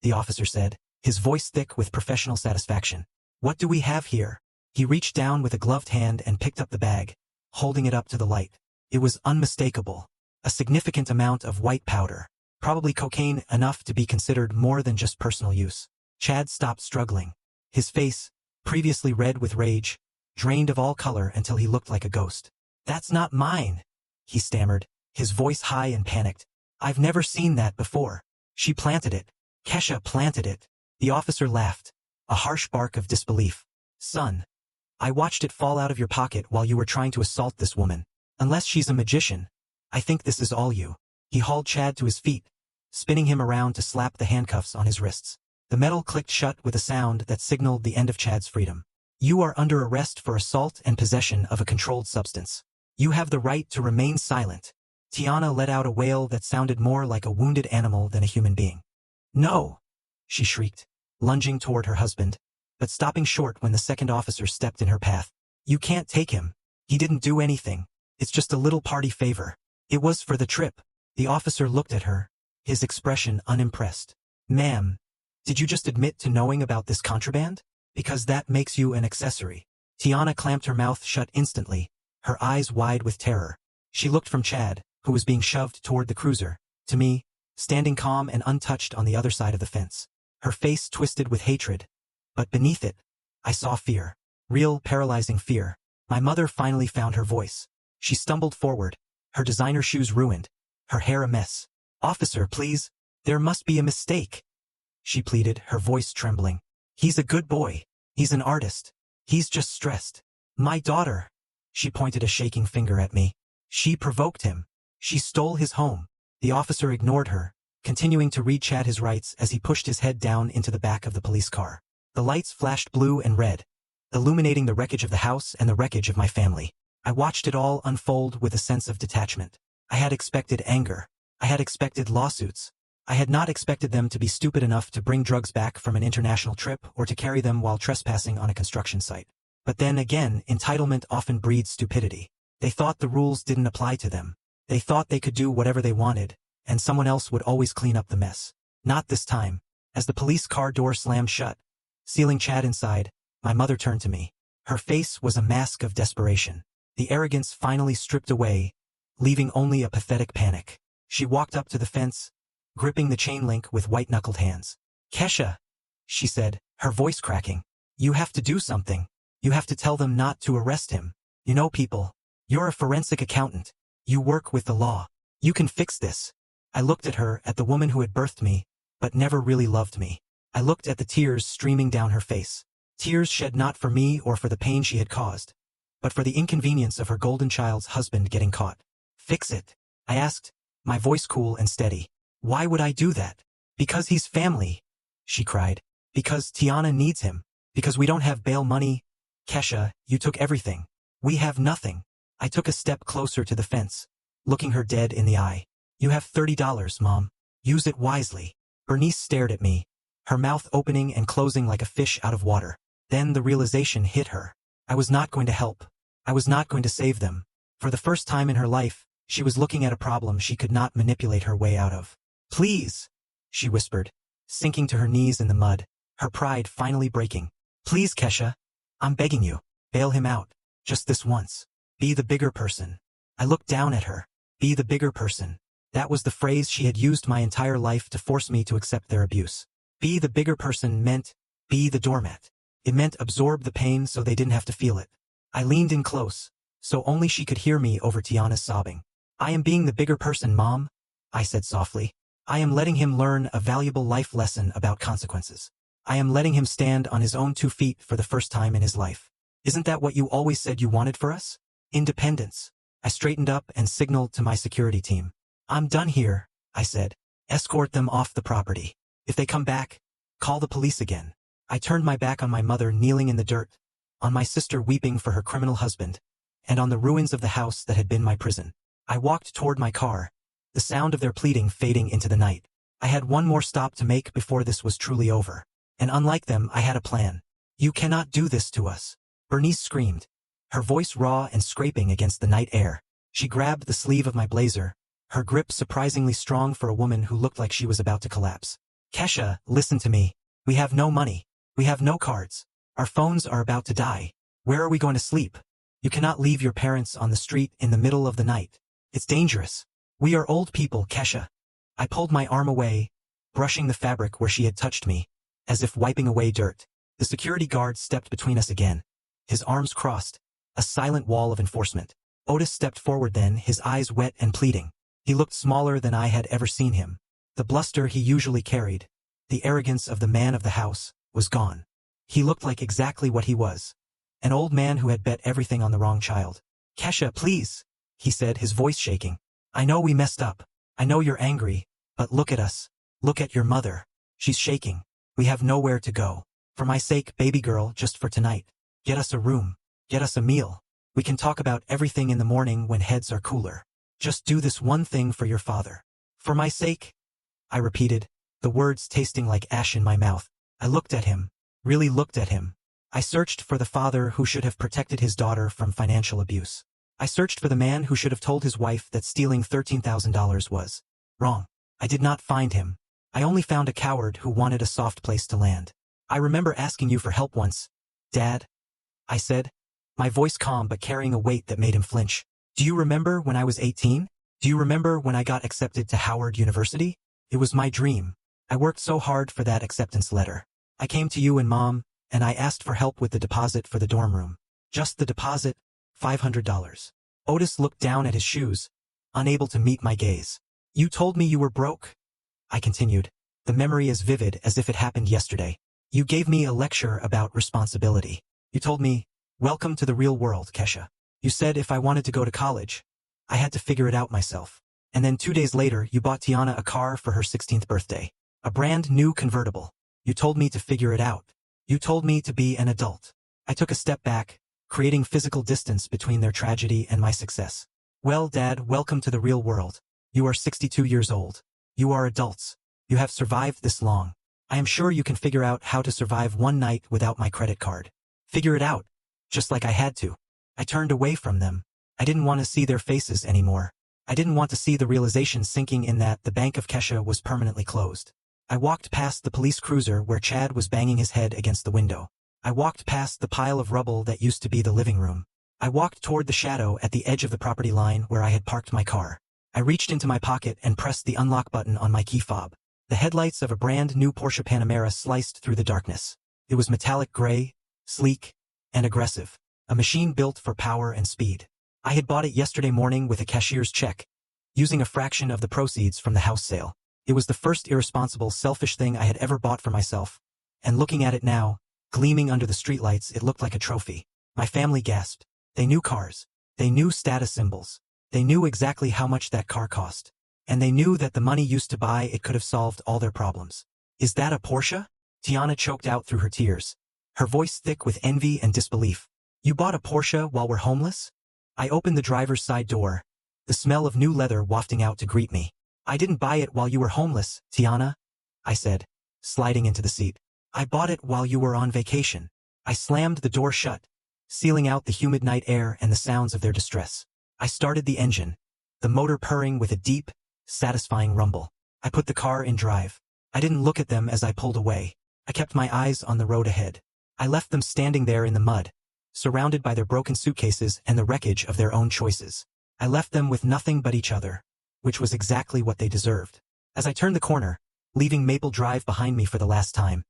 the officer said, his voice thick with professional satisfaction. What do we have here? He reached down with a gloved hand and picked up the bag, holding it up to the light. It was unmistakable. A significant amount of white powder. Probably cocaine, enough to be considered more than just personal use. Chad stopped struggling. His face, previously red with rage, drained of all color until he looked like a ghost. That's not mine, he stammered, his voice high and panicked. I've never seen that before. She planted it. Kesha planted it. The officer laughed, a harsh bark of disbelief. Son, I watched it fall out of your pocket while you were trying to assault this woman. Unless she's a magician, I think this is all you. He hauled Chad to his feet, spinning him around to slap the handcuffs on his wrists. The metal clicked shut with a sound that signaled the end of Chad's freedom. You are under arrest for assault and possession of a controlled substance. You have the right to remain silent. Tiana let out a wail that sounded more like a wounded animal than a human being. No, she shrieked, lunging toward her husband, but stopping short when the second officer stepped in her path. You can't take him. He didn't do anything. It's just a little party favor. It was for the trip. The officer looked at her, his expression unimpressed. Ma'am, did you just admit to knowing about this contraband? Because that makes you an accessory. Tiana clamped her mouth shut instantly, her eyes wide with terror. She looked from Chad, who was being shoved toward the cruiser, to me, standing calm and untouched on the other side of the fence. Her face twisted with hatred, but beneath it, I saw fear. Real, paralyzing fear. My mother finally found her voice. She stumbled forward, her designer shoes ruined, her hair a mess. Officer, please, there must be a mistake, she pleaded, her voice trembling. He's a good boy. He's an artist. He's just stressed. My daughter. She pointed a shaking finger at me. She provoked him. She stole his home. The officer ignored her, continuing to read Chad his rights as he pushed his head down into the back of the police car. The lights flashed blue and red, illuminating the wreckage of the house and the wreckage of my family. I watched it all unfold with a sense of detachment. I had expected anger. I had expected lawsuits. I had not expected them to be stupid enough to bring drugs back from an international trip or to carry them while trespassing on a construction site. But then again, entitlement often breeds stupidity. They thought the rules didn't apply to them. They thought they could do whatever they wanted, and someone else would always clean up the mess. Not this time. As the police car door slammed shut, sealing Chad inside, my mother turned to me. Her face was a mask of desperation. The arrogance finally stripped away, leaving only a pathetic panic. She walked up to the fence, gripping the chain link with white-knuckled hands. Kesha, she said, her voice cracking. You have to do something. You have to tell them not to arrest him. You know people. You're a forensic accountant. You work with the law. You can fix this. I looked at her, at the woman who had birthed me, but never really loved me. I looked at the tears streaming down her face. Tears shed not for me or for the pain she had caused, but for the inconvenience of her golden child's husband getting caught. Fix it, I asked, my voice cool and steady. Why would I do that? Because he's family, she cried. Because Tiana needs him. Because we don't have bail money. Kesha, you took everything. We have nothing. I took a step closer to the fence, looking her dead in the eye. You have $30, Mom. Use it wisely. Bernice stared at me, her mouth opening and closing like a fish out of water. Then the realization hit her. I was not going to help. I was not going to save them. For the first time in her life, she was looking at a problem she could not manipulate her way out of. Please, she whispered, sinking to her knees in the mud, her pride finally breaking. Please, Kesha. I'm begging you. Bail him out. Just this once. Be the bigger person. I looked down at her. Be the bigger person. That was the phrase she had used my entire life to force me to accept their abuse. Be the bigger person meant, be the doormat. It meant absorb the pain so they didn't have to feel it. I leaned in close, so only she could hear me over Tiana's sobbing. I am being the bigger person, Mom, I said softly. I am letting him learn a valuable life lesson about consequences. I am letting him stand on his own 2 feet for the first time in his life. Isn't that what you always said you wanted for us? Independence. I straightened up and signaled to my security team. I'm done here, I said. Escort them off the property. If they come back, call the police again. I turned my back on my mother kneeling in the dirt, on my sister weeping for her criminal husband, and on the ruins of the house that had been my prison. I walked toward my car, the sound of their pleading fading into the night. I had one more stop to make before this was truly over. And unlike them, I had a plan. You cannot do this to us. Bernice screamed, her voice raw and scraping against the night air. She grabbed the sleeve of my blazer, her grip surprisingly strong for a woman who looked like she was about to collapse. Kesha, listen to me. We have no money. We have no cards. Our phones are about to die. Where are we going to sleep? You cannot leave your parents on the street in the middle of the night. It's dangerous. We are old people, Kesha. I pulled my arm away, brushing the fabric where she had touched me, as if wiping away dirt. The security guard stepped between us again. His arms crossed, a silent wall of enforcement. Otis stepped forward then, his eyes wet and pleading. He looked smaller than I had ever seen him. The bluster he usually carried, the arrogance of the man of the house, was gone. He looked like exactly what he was. An old man who had bet everything on the wrong child. Kesha, please, he said, his voice shaking. I know we messed up. I know you're angry, but look at us. Look at your mother. She's shaking. We have nowhere to go. For my sake, baby girl, just for tonight. Get us a room. Get us a meal. We can talk about everything in the morning when heads are cooler. Just do this one thing for your father. For my sake? I repeated, the words tasting like ash in my mouth. I looked at him, really looked at him. I searched for the father who should have protected his daughter from financial abuse. I searched for the man who should have told his wife that stealing $13,000 was wrong. I did not find him. I only found a coward who wanted a soft place to land. I remember asking you for help once, Dad, I said, my voice calm but carrying a weight that made him flinch. Do you remember when I was 18? Do you remember when I got accepted to Howard University? It was my dream. I worked so hard for that acceptance letter. I came to you and Mom, and I asked for help with the deposit for the dorm room. Just the deposit, $500. Otis looked down at his shoes, unable to meet my gaze. You told me you were broke, I continued, the memory as vivid as if it happened yesterday. You gave me a lecture about responsibility. You told me, welcome to the real world, Kesha. You said if I wanted to go to college, I had to figure it out myself. And then 2 days later, you bought Tiana a car for her 16th birthday. A brand new convertible. You told me to figure it out. You told me to be an adult. I took a step back, creating physical distance between their tragedy and my success. Well, Dad, welcome to the real world. You are 62 years old. You are adults. You have survived this long. I am sure you can figure out how to survive one night without my credit card. Figure it out. Just like I had to. I turned away from them. I didn't want to see their faces anymore. I didn't want to see the realization sinking in that the bank of Kesha was permanently closed. I walked past the police cruiser where Chad was banging his head against the window. I walked past the pile of rubble that used to be the living room. I walked toward the shadow at the edge of the property line where I had parked my car. I reached into my pocket and pressed the unlock button on my key fob. The headlights of a brand new Porsche Panamera sliced through the darkness. It was metallic gray, sleek, and aggressive. A machine built for power and speed. I had bought it yesterday morning with a cashier's check, using a fraction of the proceeds from the house sale. It was the first irresponsible, selfish thing I had ever bought for myself, and looking at it now, gleaming under the streetlights, it looked like a trophy. My family gasped. They knew cars. They knew status symbols. They knew exactly how much that car cost. And they knew that the money used to buy it could have solved all their problems. Is that a Porsche? Tiana choked out through her tears, her voice thick with envy and disbelief. You bought a Porsche while we're homeless? I opened the driver's side door, the smell of new leather wafting out to greet me. I didn't buy it while you were homeless, Tiana, I said, sliding into the seat. I bought it while you were on vacation. I slammed the door shut, sealing out the humid night air and the sounds of their distress. I started the engine, the motor purring with a deep, satisfying rumble. I put the car in drive. I didn't look at them as I pulled away. I kept my eyes on the road ahead. I left them standing there in the mud, surrounded by their broken suitcases and the wreckage of their own choices. I left them with nothing but each other, which was exactly what they deserved. As I turned the corner, leaving Maple Drive behind me for the last time,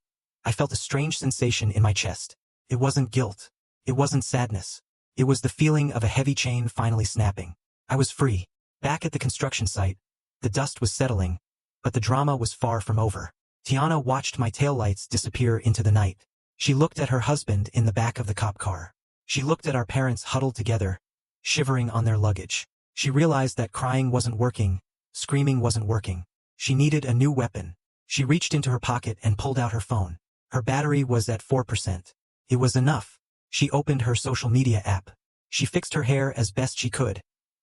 I felt a strange sensation in my chest. It wasn't guilt. It wasn't sadness. It was the feeling of a heavy chain finally snapping. I was free. Back at the construction site, the dust was settling, but the drama was far from over. Tiana watched my taillights disappear into the night. She looked at her husband in the back of the cop car. She looked at our parents huddled together, shivering on their luggage. She realized that crying wasn't working, screaming wasn't working. She needed a new weapon. She reached into her pocket and pulled out her phone. Her battery was at 4%. It was enough. She opened her social media app. She fixed her hair as best she could,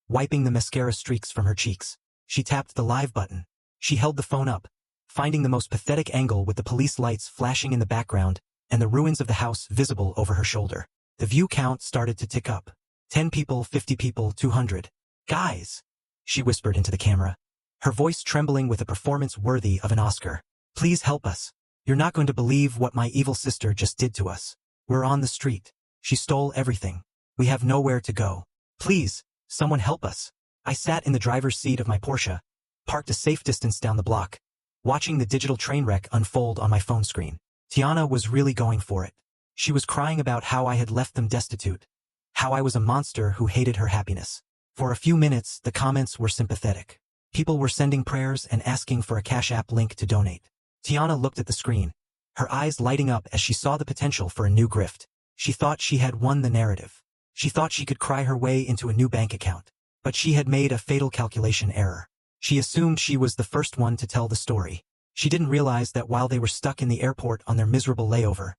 wiping the mascara streaks from her cheeks. She tapped the live button. She held the phone up, finding the most pathetic angle with the police lights flashing in the background and the ruins of the house visible over her shoulder. The view count started to tick up. 10 people, 50 people, 200. Guys, she whispered into the camera, her voice trembling with a performance worthy of an Oscar. Please help us. You're not going to believe what my evil sister just did to us. We're on the street. She stole everything. We have nowhere to go. Please, someone help us. I sat in the driver's seat of my Porsche, parked a safe distance down the block, watching the digital train wreck unfold on my phone screen. Tiana was really going for it. She was crying about how I had left them destitute, how I was a monster who hated her happiness. For a few minutes, the comments were sympathetic. People were sending prayers and asking for a Cash App link to donate. Tiana looked at the screen, her eyes lighting up as she saw the potential for a new grift. She thought she had won the narrative. She thought she could cry her way into a new bank account. But she had made a fatal calculation error. She assumed she was the first one to tell the story. She didn't realize that while they were stuck in the airport on their miserable layover,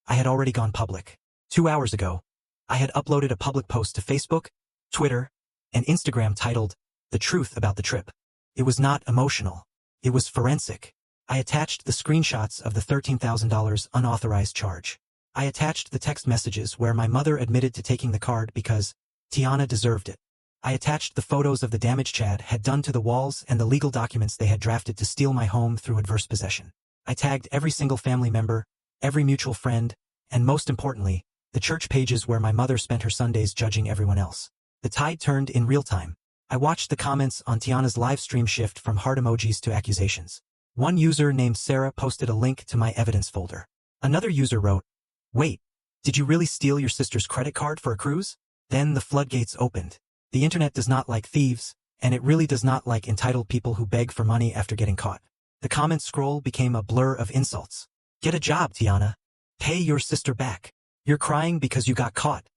I had already gone public. 2 hours ago, I had uploaded a public post to Facebook, Twitter, and Instagram titled, "The Truth About the Trip." It was not emotional. It was forensic. I attached the screenshots of the $13,000 unauthorized charge. I attached the text messages where my mother admitted to taking the card because Tiana deserved it. I attached the photos of the damage Chad had done to the walls and the legal documents they had drafted to steal my home through adverse possession. I tagged every single family member, every mutual friend, and most importantly, the church pages where my mother spent her Sundays judging everyone else. The tide turned in real time. I watched the comments on Tiana's live stream shift from heart emojis to accusations. One user named Sarah posted a link to my evidence folder. Another user wrote, "Wait, did you really steal your sister's credit card for a cruise?" Then the floodgates opened. The internet does not like thieves, and it really does not like entitled people who beg for money after getting caught. The comment scroll became a blur of insults. "Get a job, Tiana. Pay your sister back. You're crying because you got caught,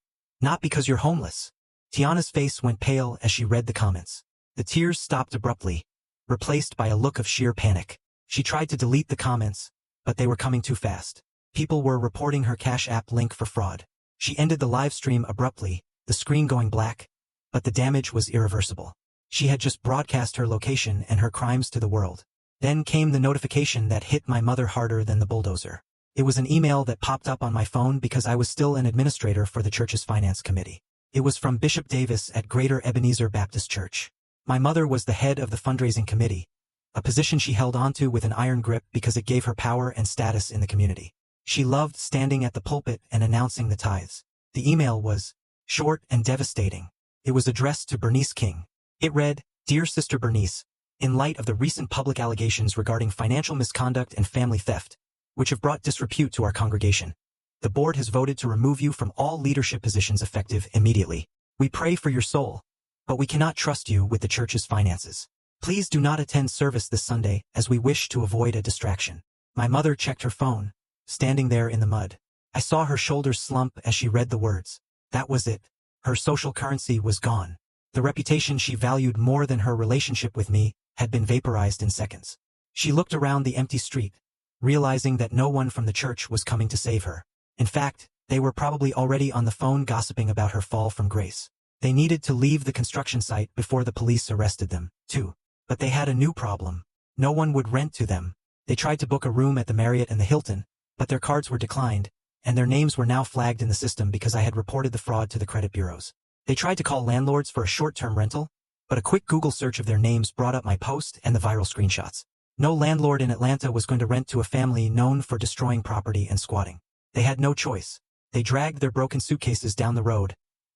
not because you're homeless." Tiana's face went pale as she read the comments. The tears stopped abruptly, replaced by a look of sheer panic. She tried to delete the comments, but they were coming too fast. People were reporting her Cash App link for fraud. She ended the live stream abruptly, the screen going black, but the damage was irreversible. She had just broadcast her location and her crimes to the world. Then came the notification that hit my mother harder than the bulldozer. It was an email that popped up on my phone because I was still an administrator for the church's finance committee. It was from Bishop Davis at Greater Ebenezer Baptist Church. My mother was the head of the fundraising committee, a position she held onto with an iron grip because it gave her power and status in the community. She loved standing at the pulpit and announcing the tithes. The email was short and devastating. It was addressed to Bernice King. It read, "Dear Sister Bernice, in light of the recent public allegations regarding financial misconduct and family theft, which have brought disrepute to our congregation, the board has voted to remove you from all leadership positions effective immediately. We pray for your soul, but we cannot trust you with the church's finances. Please do not attend service this Sunday as we wish to avoid a distraction." My mother checked her phone, standing there in the mud. I saw her shoulders slump as she read the words. That was it. Her social currency was gone. The reputation she valued more than her relationship with me had been vaporized in seconds. She looked around the empty street, realizing that no one from the church was coming to save her. In fact, they were probably already on the phone gossiping about her fall from grace. They needed to leave the construction site before the police arrested them, too. But they had a new problem. No one would rent to them. They tried to book a room at the Marriott and the Hilton, but their cards were declined, and their names were now flagged in the system because I had reported the fraud to the credit bureaus. They tried to call landlords for a short-term rental, but a quick Google search of their names brought up my post and the viral screenshots. No landlord in Atlanta was going to rent to a family known for destroying property and squatting. They had no choice. They dragged their broken suitcases down the road,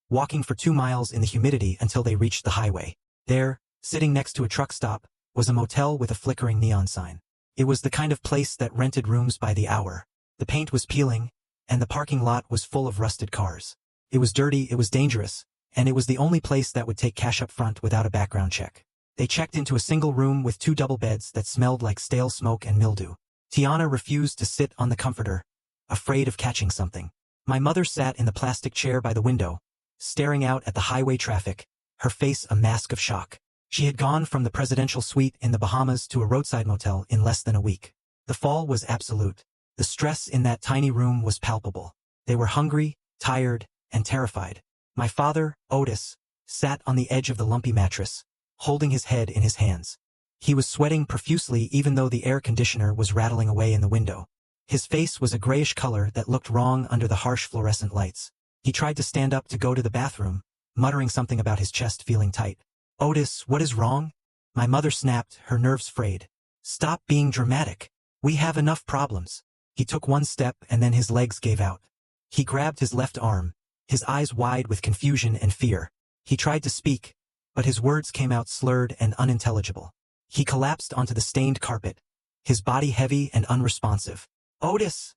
walking for 2 miles in the humidity until they reached the highway. There, sitting next to a truck stop, was a motel with a flickering neon sign. It was the kind of place that rented rooms by the hour. The paint was peeling, and the parking lot was full of rusted cars. It was dirty, it was dangerous, and it was the only place that would take cash up front without a background check. They checked into a single room with 2 double beds that smelled like stale smoke and mildew. Tiana refused to sit on the comforter, afraid of catching something. My mother sat in the plastic chair by the window, staring out at the highway traffic, her face a mask of shock. She had gone from the presidential suite in the Bahamas to a roadside motel in less than a week. The fall was absolute. The stress in that tiny room was palpable. They were hungry, tired, and terrified. My father, Otis, sat on the edge of the lumpy mattress, holding his head in his hands. He was sweating profusely even though the air conditioner was rattling away in the window. His face was a grayish color that looked wrong under the harsh fluorescent lights. He tried to stand up to go to the bathroom, muttering something about his chest feeling tight. "Otis, what is wrong?" My mother snapped, her nerves frayed. "Stop being dramatic. We have enough problems. He took one step and then his legs gave out. He grabbed his left arm, his eyes wide with confusion and fear. He tried to speak, but his words came out slurred and unintelligible. He collapsed onto the stained carpet, his body heavy and unresponsive. "Otis!"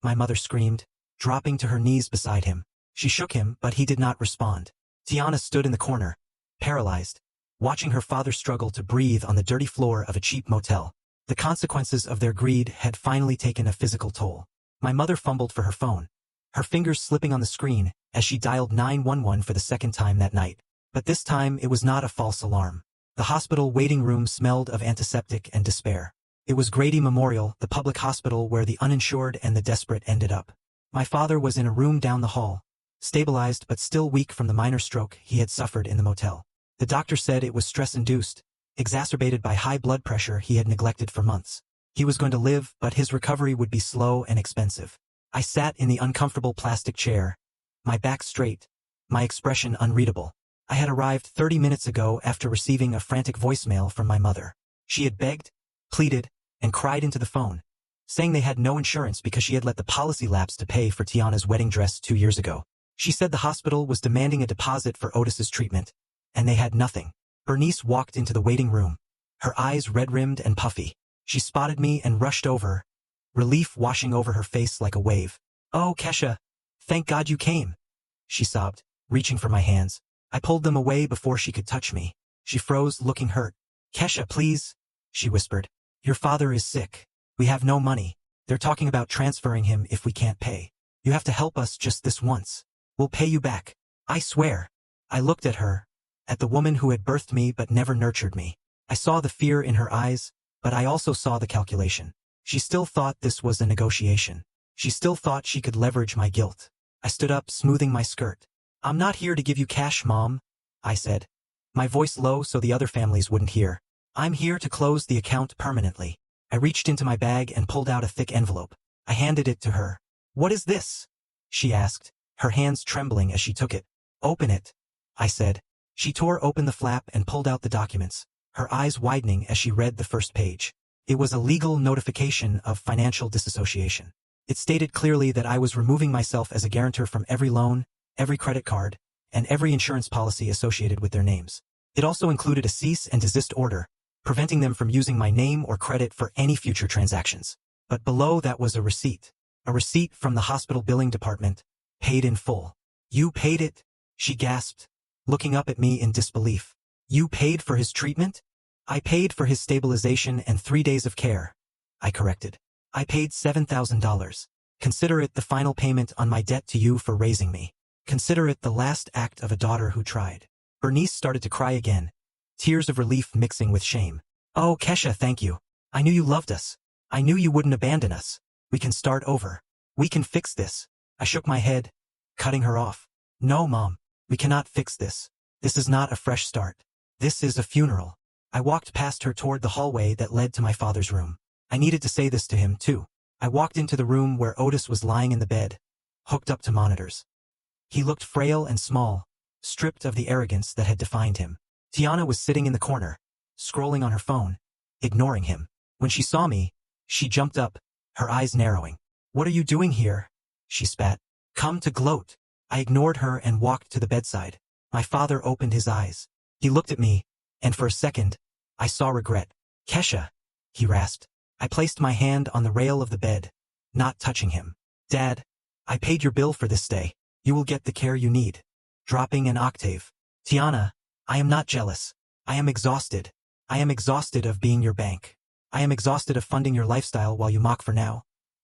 my mother screamed, dropping to her knees beside him. She shook him, but he did not respond. Tiana stood in the corner, paralyzed, watching her father struggle to breathe on the dirty floor of a cheap motel. The consequences of their greed had finally taken a physical toll. My mother fumbled for her phone, her fingers slipping on the screen as she dialed 911 for the second time that night. But this time it was not a false alarm. The hospital waiting room smelled of antiseptic and despair. It was Grady Memorial, the public hospital where the uninsured and the desperate ended up. My father was in a room down the hall, stabilized but still weak from the minor stroke he had suffered in the motel. The doctor said it was stress-induced, exacerbated by high blood pressure he had neglected for months. He was going to live, but his recovery would be slow and expensive. I sat in the uncomfortable plastic chair, my back straight, my expression unreadable. I had arrived 30 minutes ago after receiving a frantic voicemail from my mother. She had begged, pleaded, and cried into the phone, saying they had no insurance because she had let the policy lapse to pay for Tiana's wedding dress 2 years ago. She said the hospital was demanding a deposit for Otis's treatment, and they had nothing. Bernice walked into the waiting room, her eyes red-rimmed and puffy. She spotted me and rushed over, relief washing over her face like a wave. "Oh, Kesha, thank God you came," she sobbed, reaching for my hands. I pulled them away before she could touch me. She froze, looking hurt. "Kesha, please," she whispered. "Your father is sick. We have no money. They're talking about transferring him if we can't pay. You have to help us just this once. We'll pay you back. I swear." I looked at her, at the woman who had birthed me but never nurtured me. I saw the fear in her eyes, but I also saw the calculation. She still thought this was a negotiation. She still thought she could leverage my guilt. I stood up, smoothing my skirt. "I'm not here to give you cash, Mom," I said, my voice low so the other families wouldn't hear. "I'm here to close the account permanently." I reached into my bag and pulled out a thick envelope. I handed it to her. "What is this?" she asked, her hands trembling as she took it. "Open it," I said. She tore open the flap and pulled out the documents, her eyes widening as she read the first page. It was a legal notification of financial disassociation. It stated clearly that I was removing myself as a guarantor from every loan, every credit card, and every insurance policy associated with their names. It also included a cease and desist order, preventing them from using my name or credit for any future transactions. But below that was a receipt from the hospital billing department, paid in full. "You paid it?" she gasped, looking up at me in disbelief. "You paid for his treatment?" "I paid for his stabilization and 3 days of care," I corrected. "I paid $7,000. Consider it the final payment on my debt to you for raising me. Consider it the last act of a daughter who tried." Bernice started to cry again, tears of relief mixing with shame. "Oh, Kesha, thank you. I knew you loved us. I knew you wouldn't abandon us. We can start over. We can fix this." I shook my head, cutting her off. "No, Mom, we cannot fix this. This is not a fresh start. This is a funeral." I walked past her toward the hallway that led to my father's room. I needed to say this to him, too. I walked into the room where Otis was lying in the bed, hooked up to monitors. He looked frail and small, stripped of the arrogance that had defined him. Tiana was sitting in the corner, scrolling on her phone, ignoring him. When she saw me, she jumped up, her eyes narrowing. "What are you doing here?" she spat. "Come to gloat." I ignored her and walked to the bedside. My father opened his eyes. He looked at me, and for a second, I saw regret. "Kesha," he rasped. I placed my hand on the rail of the bed, not touching him. "Dad, I paid your bill for this stay. You will get the care you need." Dropping an octave. "Tiana, I am not jealous. I am exhausted. I am exhausted of being your bank. I am exhausted of funding your lifestyle while you mock for now.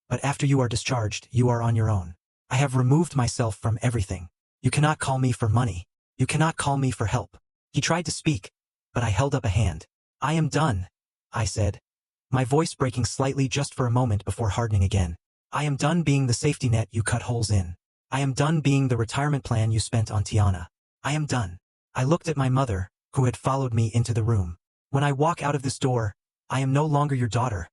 But after you are discharged, you are on your own. I have removed myself from everything. You cannot call me for money. You cannot call me for help." He tried to speak, but I held up a hand. "I am done," I said, my voice breaking slightly just for a moment before hardening again. "I am done being the safety net you cut holes in. I am done being the retirement plan you spent on Tiana. I am done." I looked at my mother, who had followed me into the room. "When I walk out of this door, I am no longer your daughter,"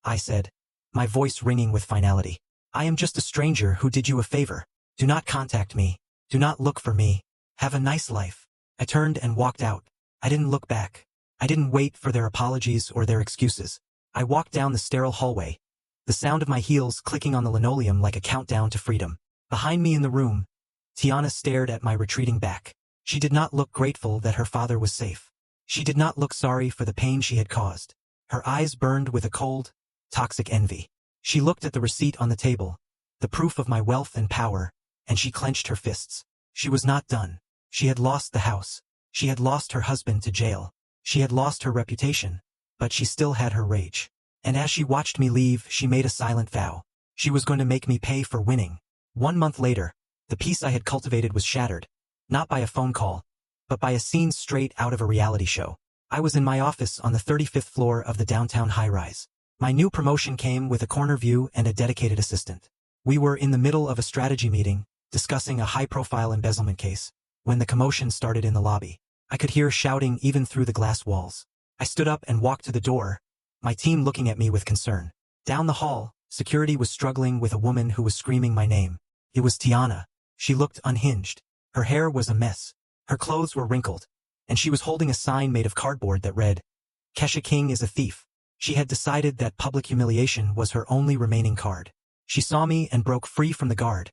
I said, my voice ringing with finality. "I am just a stranger who did you a favor. Do not contact me. Do not look for me. Have a nice life." I turned and walked out. I didn't look back. I didn't wait for their apologies or their excuses. I walked down the sterile hallway, the sound of my heels clicking on the linoleum like a countdown to freedom. Behind me in the room, Tiana stared at my retreating back. She did not look grateful that her father was safe. She did not look sorry for the pain she had caused. Her eyes burned with a cold, toxic envy. She looked at the receipt on the table, the proof of my wealth and power, and she clenched her fists. She was not done. She had lost the house. She had lost her husband to jail. She had lost her reputation, but she still had her rage. And as she watched me leave, she made a silent vow. She was going to make me pay for winning. 1 month later, the peace I had cultivated was shattered, not by a phone call, but by a scene straight out of a reality show. I was in my office on the 35th floor of the downtown high-rise. My new promotion came with a corner view and a dedicated assistant. We were in the middle of a strategy meeting, discussing a high-profile embezzlement case, when the commotion started in the lobby. I could hear shouting even through the glass walls. I stood up and walked to the door, my team looking at me with concern. Down the hall, security was struggling with a woman who was screaming my name. It was Tiana. She looked unhinged. Her hair was a mess. Her clothes were wrinkled, and she was holding a sign made of cardboard that read, "Kesha King is a thief." She had decided that public humiliation was her only remaining card. She saw me and broke free from the guard,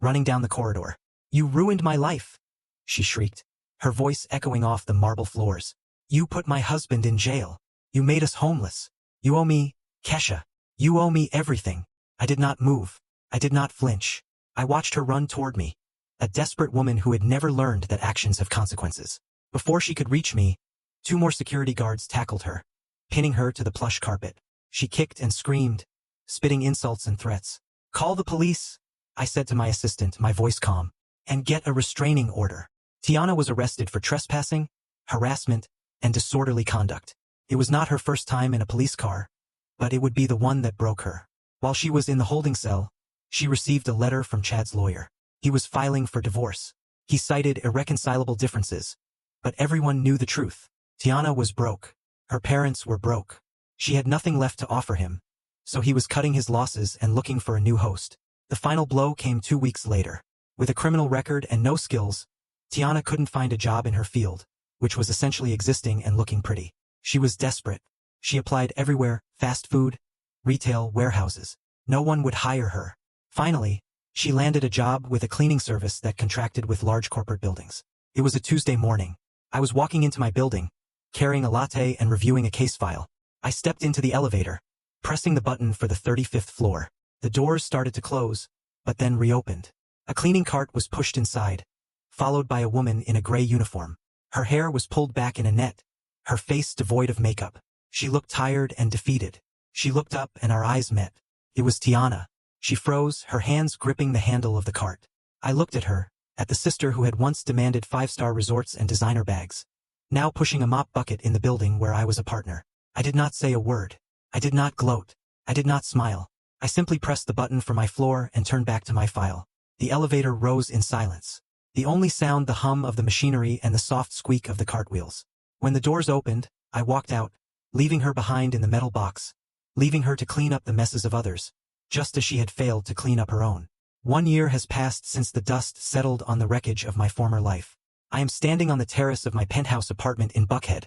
running down the corridor. "You ruined my life," she shrieked, her voice echoing off the marble floors. "You put my husband in jail. You made us homeless. You owe me, Kesha. You owe me everything." I did not move. I did not flinch. I watched her run toward me, a desperate woman who had never learned that actions have consequences. Before she could reach me, 2 more security guards tackled her, pinning her to the plush carpet. She kicked and screamed, spitting insults and threats. "Call the police," I said to my assistant, my voice calm, "and get a restraining order." Tiana was arrested for trespassing, harassment, and disorderly conduct. It was not her first time in a police car, but it would be the one that broke her. While she was in the holding cell, she received a letter from Chad's lawyer. He was filing for divorce. He cited irreconcilable differences, but everyone knew the truth. Tiana was broke. Her parents were broke. She had nothing left to offer him, so he was cutting his losses and looking for a new host. The final blow came 2 weeks later. With a criminal record and no skills, Tiana couldn't find a job in her field, which was essentially existing and looking pretty. She was desperate. She applied everywhere: fast food, retail, warehouses. No one would hire her. Finally, she landed a job with a cleaning service that contracted with large corporate buildings. It was a Tuesday morning. I was walking into my building, carrying a latte and reviewing a case file. I stepped into the elevator, pressing the button for the 35th floor. The doors started to close, but then reopened. A cleaning cart was pushed inside, followed by a woman in a gray uniform. Her hair was pulled back in a net, her face devoid of makeup. She looked tired and defeated. She looked up and our eyes met. It was Tiana. She froze, her hands gripping the handle of the cart. I looked at her, at the sister who had once demanded 5-star resorts and designer bags, now pushing a mop bucket in the building where I was a partner. I did not say a word. I did not gloat. I did not smile. I simply pressed the button for my floor and turned back to my file. The elevator rose in silence. The only sound, the hum of the machinery and the soft squeak of the cartwheels. When the doors opened, I walked out, leaving her behind in the metal box, leaving her to clean up the messes of others, just as she had failed to clean up her own. 1 year has passed since the dust settled on the wreckage of my former life. I am standing on the terrace of my penthouse apartment in Buckhead,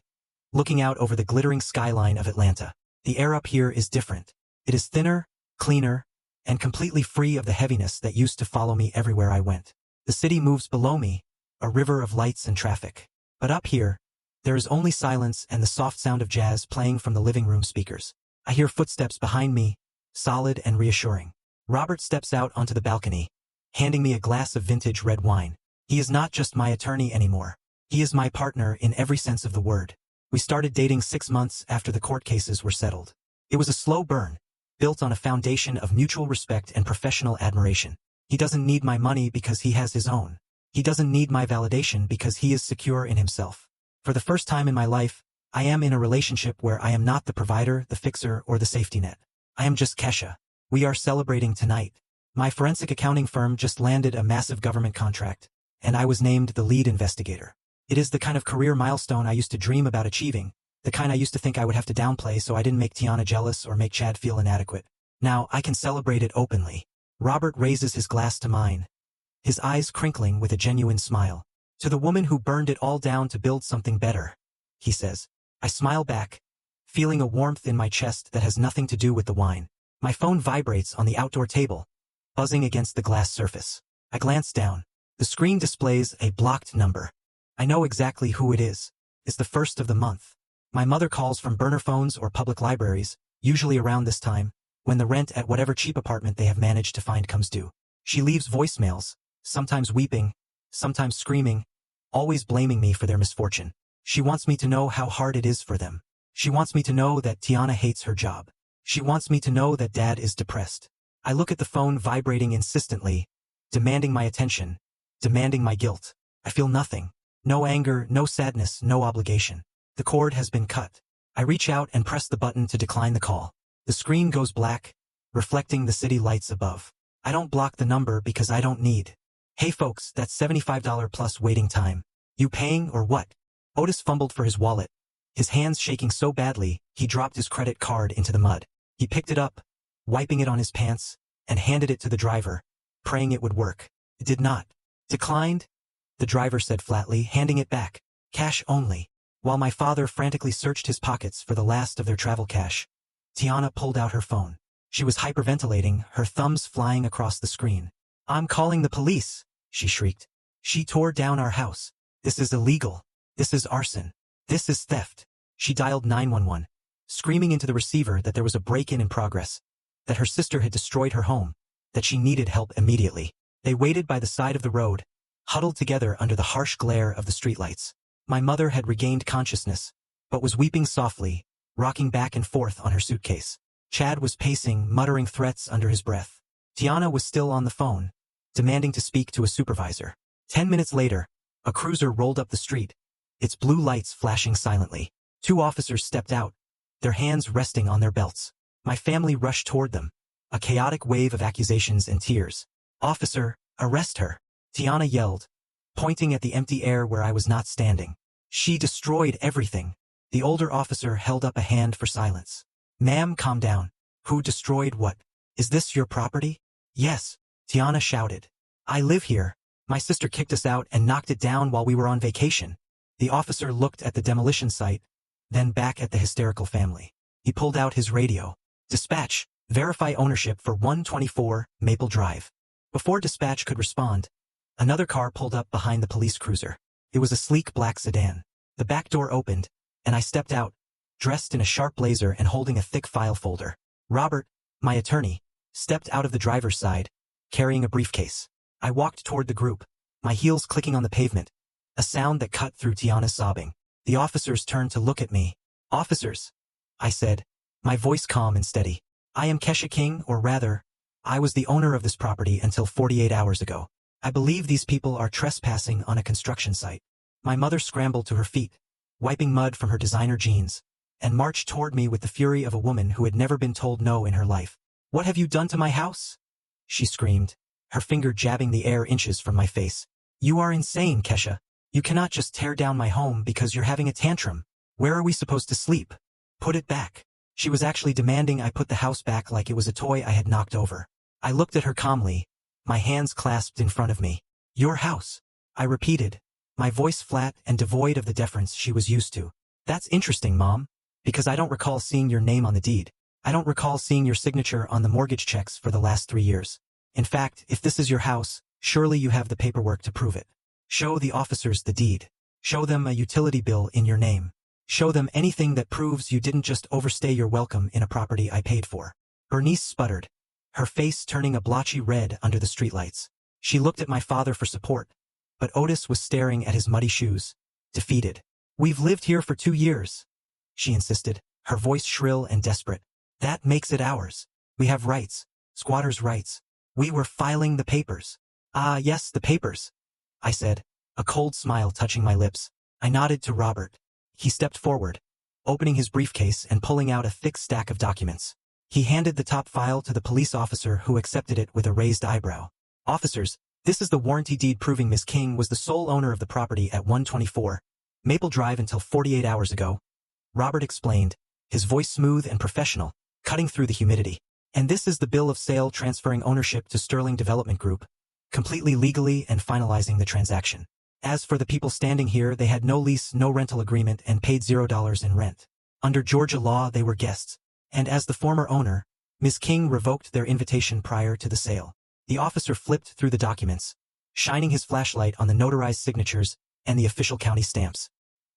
looking out over the glittering skyline of Atlanta. The air up here is different. It is thinner, cleaner, and completely free of the heaviness that used to follow me everywhere I went. The city moves below me, a river of lights and traffic. But up here, there is only silence and the soft sound of jazz playing from the living room speakers. I hear footsteps behind me, solid and reassuring. Robert steps out onto the balcony, handing me a glass of vintage red wine. He is not just my attorney anymore. He is my partner in every sense of the word. We started dating 6 months after the court cases were settled. It was a slow burn, built on a foundation of mutual respect and professional admiration. He doesn't need my money because he has his own. He doesn't need my validation because he is secure in himself. For the first time in my life, I am in a relationship where I am not the provider, the fixer, or the safety net. I am just Kesha. We are celebrating tonight. My forensic accounting firm just landed a massive government contract, and I was named the lead investigator. It is the kind of career milestone I used to dream about achieving, the kind I used to think I would have to downplay so I didn't make Tiana jealous or make Chad feel inadequate. Now I can celebrate it openly. Robert raises his glass to mine, his eyes crinkling with a genuine smile. "To the woman who burned it all down to build something better," he says. I smile back, feeling a warmth in my chest that has nothing to do with the wine. My phone vibrates on the outdoor table, buzzing against the glass surface. I glance down. The screen displays a blocked number. I know exactly who it is. It's the first of the month. My mother calls from burner phones or public libraries, usually around this time, when the rent at whatever cheap apartment they have managed to find comes due. She leaves voicemails, sometimes weeping, sometimes screaming, always blaming me for their misfortune. She wants me to know how hard it is for them. She wants me to know that Tiana hates her job. She wants me to know that Dad is depressed. I look at the phone vibrating insistently, demanding my attention, demanding my guilt. I feel nothing. No anger, no sadness, no obligation. The cord has been cut. I reach out and press the button to decline the call. The screen goes black, reflecting the city lights above. I don't block the number because I don't need. Hey folks, that's $75 plus waiting time. You paying or what? Otis fumbled for his wallet. His hands shaking so badly, he dropped his credit card into the mud. He picked it up, wiping it on his pants, and handed it to the driver, praying it would work. It did not. Declined? The driver said flatly, handing it back. Cash only. While my father frantically searched his pockets for the last of their travel cash, Tiana pulled out her phone. She was hyperventilating, her thumbs flying across the screen. I'm calling the police, she shrieked. She tore down our house. This is illegal. This is arson. This is theft. She dialed 911, screaming into the receiver that there was a break-in in progress, that her sister had destroyed her home, that she needed help immediately. They waited by the side of the road, huddled together under the harsh glare of the streetlights. My mother had regained consciousness, but was weeping softly, rocking back and forth on her suitcase. Chad was pacing, muttering threats under his breath. Tiana was still on the phone, demanding to speak to a supervisor. 10 minutes later, a cruiser rolled up the street, its blue lights flashing silently. 2 officers stepped out, their hands resting on their belts. My family rushed toward them, a chaotic wave of accusations and tears. Officer, arrest her, Tiana yelled, pointing at the empty air where I was not standing. She destroyed everything. The older officer held up a hand for silence. Ma'am, calm down. Who destroyed what? Is this your property? Yes, Tiana shouted. I live here. My sister kicked us out and knocked it down while we were on vacation. The officer looked at the demolition site, then back at the hysterical family. He pulled out his radio. Dispatch, verify ownership for 124 Maple Drive. Before dispatch could respond, another car pulled up behind the police cruiser. It was a sleek black sedan. The back door opened, and I stepped out, dressed in a sharp blazer and holding a thick file folder. Robert, my attorney, stepped out of the driver's side, carrying a briefcase. I walked toward the group, my heels clicking on the pavement, a sound that cut through Tiana's sobbing. The officers turned to look at me. Officers, I said, my voice calm and steady. I am Kesha King, or rather, I was the owner of this property until 48 hours ago. I believe these people are trespassing on a construction site. My mother scrambled to her feet, wiping mud from her designer jeans, and marched toward me with the fury of a woman who had never been told no in her life. What have you done to my house? She screamed, her finger jabbing the air inches from my face. You are insane, Kesha. You cannot just tear down my home because you're having a tantrum. Where are we supposed to sleep? Put it back. She was actually demanding I put the house back like it was a toy I had knocked over. I looked at her calmly, my hands clasped in front of me. Your house, I repeated, my voice flat and devoid of the deference she was used to. That's interesting, Mom, because I don't recall seeing your name on the deed. I don't recall seeing your signature on the mortgage checks for the last 3 years. In fact, if this is your house, surely you have the paperwork to prove it. Show the officers the deed. Show them a utility bill in your name. Show them anything that proves you didn't just overstay your welcome in a property I paid for. Bernice sputtered, her face turning a blotchy red under the streetlights. She looked at my father for support, but Otis was staring at his muddy shoes, defeated. We've lived here for 2 years, she insisted, her voice shrill and desperate. That makes it ours. We have rights, squatters' rights. We were filing the papers. Ah, yes, the papers, I said, a cold smile touching my lips. I nodded to Robert. He stepped forward, opening his briefcase and pulling out a thick stack of documents. He handed the top file to the police officer who accepted it with a raised eyebrow. Officers, this is the warranty deed proving Miss King was the sole owner of the property at 124 Maple Drive until 48 hours ago. Robert explained, his voice smooth and professional, cutting through the humidity. And this is the bill of sale transferring ownership to Sterling Development Group, completely legally and finalizing the transaction. As for the people standing here, they had no lease, no rental agreement, and paid $0 in rent. Under Georgia law they were guests, and as the former owner, Ms. King revoked their invitation prior to the sale. The officer flipped through the documents, shining his flashlight on the notarized signatures and the official county stamps.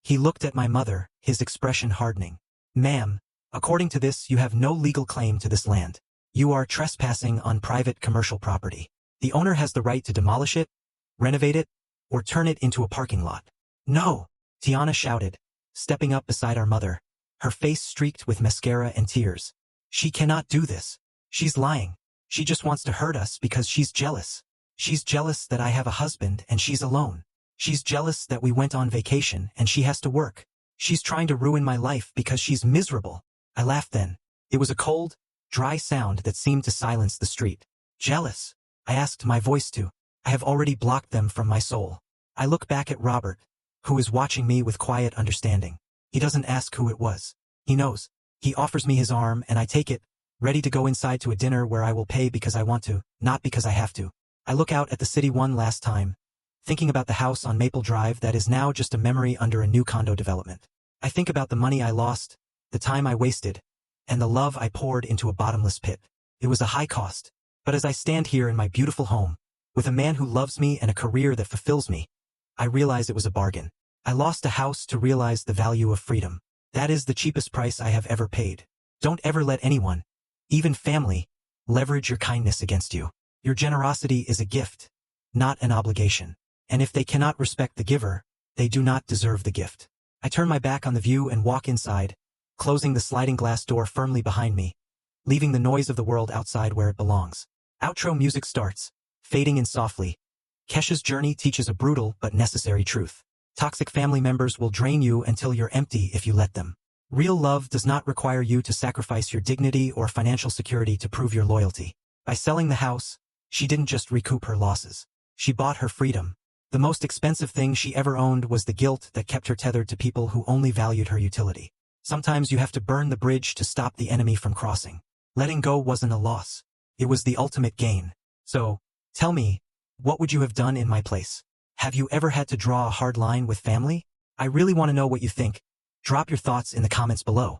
He looked at my mother, his expression hardening. "Ma'am, according to this you have no legal claim to this land. You are trespassing on private commercial property. The owner has the right to demolish it, renovate it, or turn it into a parking lot." "No!" Tiana shouted, stepping up beside our mother, her face streaked with mascara and tears. "She cannot do this. She's lying. She just wants to hurt us because she's jealous. She's jealous that I have a husband and she's alone. She's jealous that we went on vacation and she has to work. She's trying to ruin my life because she's miserable." I laughed then. It was a cold, dry sound that seemed to silence the street. "Jealous?" I asked my voice to. "I have already blocked them from my soul." I look back at Robert, who is watching me with quiet understanding. He doesn't ask who it was. He knows. He offers me his arm and I take it, ready to go inside to a dinner where I will pay because I want to, not because I have to. I look out at the city one last time, thinking about the house on Maple Drive that is now just a memory under a new condo development. I think about the money I lost, the time I wasted, and the love I poured into a bottomless pit. It was a high cost, but as I stand here in my beautiful home, with a man who loves me and a career that fulfills me, I realize it was a bargain. I lost a house to realize the value of freedom. That is the cheapest price I have ever paid. Don't ever let anyone, even family, leverage your kindness against you. Your generosity is a gift, not an obligation. And if they cannot respect the giver, they do not deserve the gift. I turn my back on the view and walk inside, closing the sliding glass door firmly behind me, leaving the noise of the world outside where it belongs. Outro music starts, fading in softly. Kesha's journey teaches a brutal but necessary truth. Toxic family members will drain you until you're empty if you let them. Real love does not require you to sacrifice your dignity or financial security to prove your loyalty. By selling the house, she didn't just recoup her losses. She bought her freedom. The most expensive thing she ever owned was the guilt that kept her tethered to people who only valued her utility. Sometimes you have to burn the bridge to stop the enemy from crossing. Letting go wasn't a loss. It was the ultimate gain. So, tell me, what would you have done in my place? Have you ever had to draw a hard line with family? I really want to know what you think. Drop your thoughts in the comments below.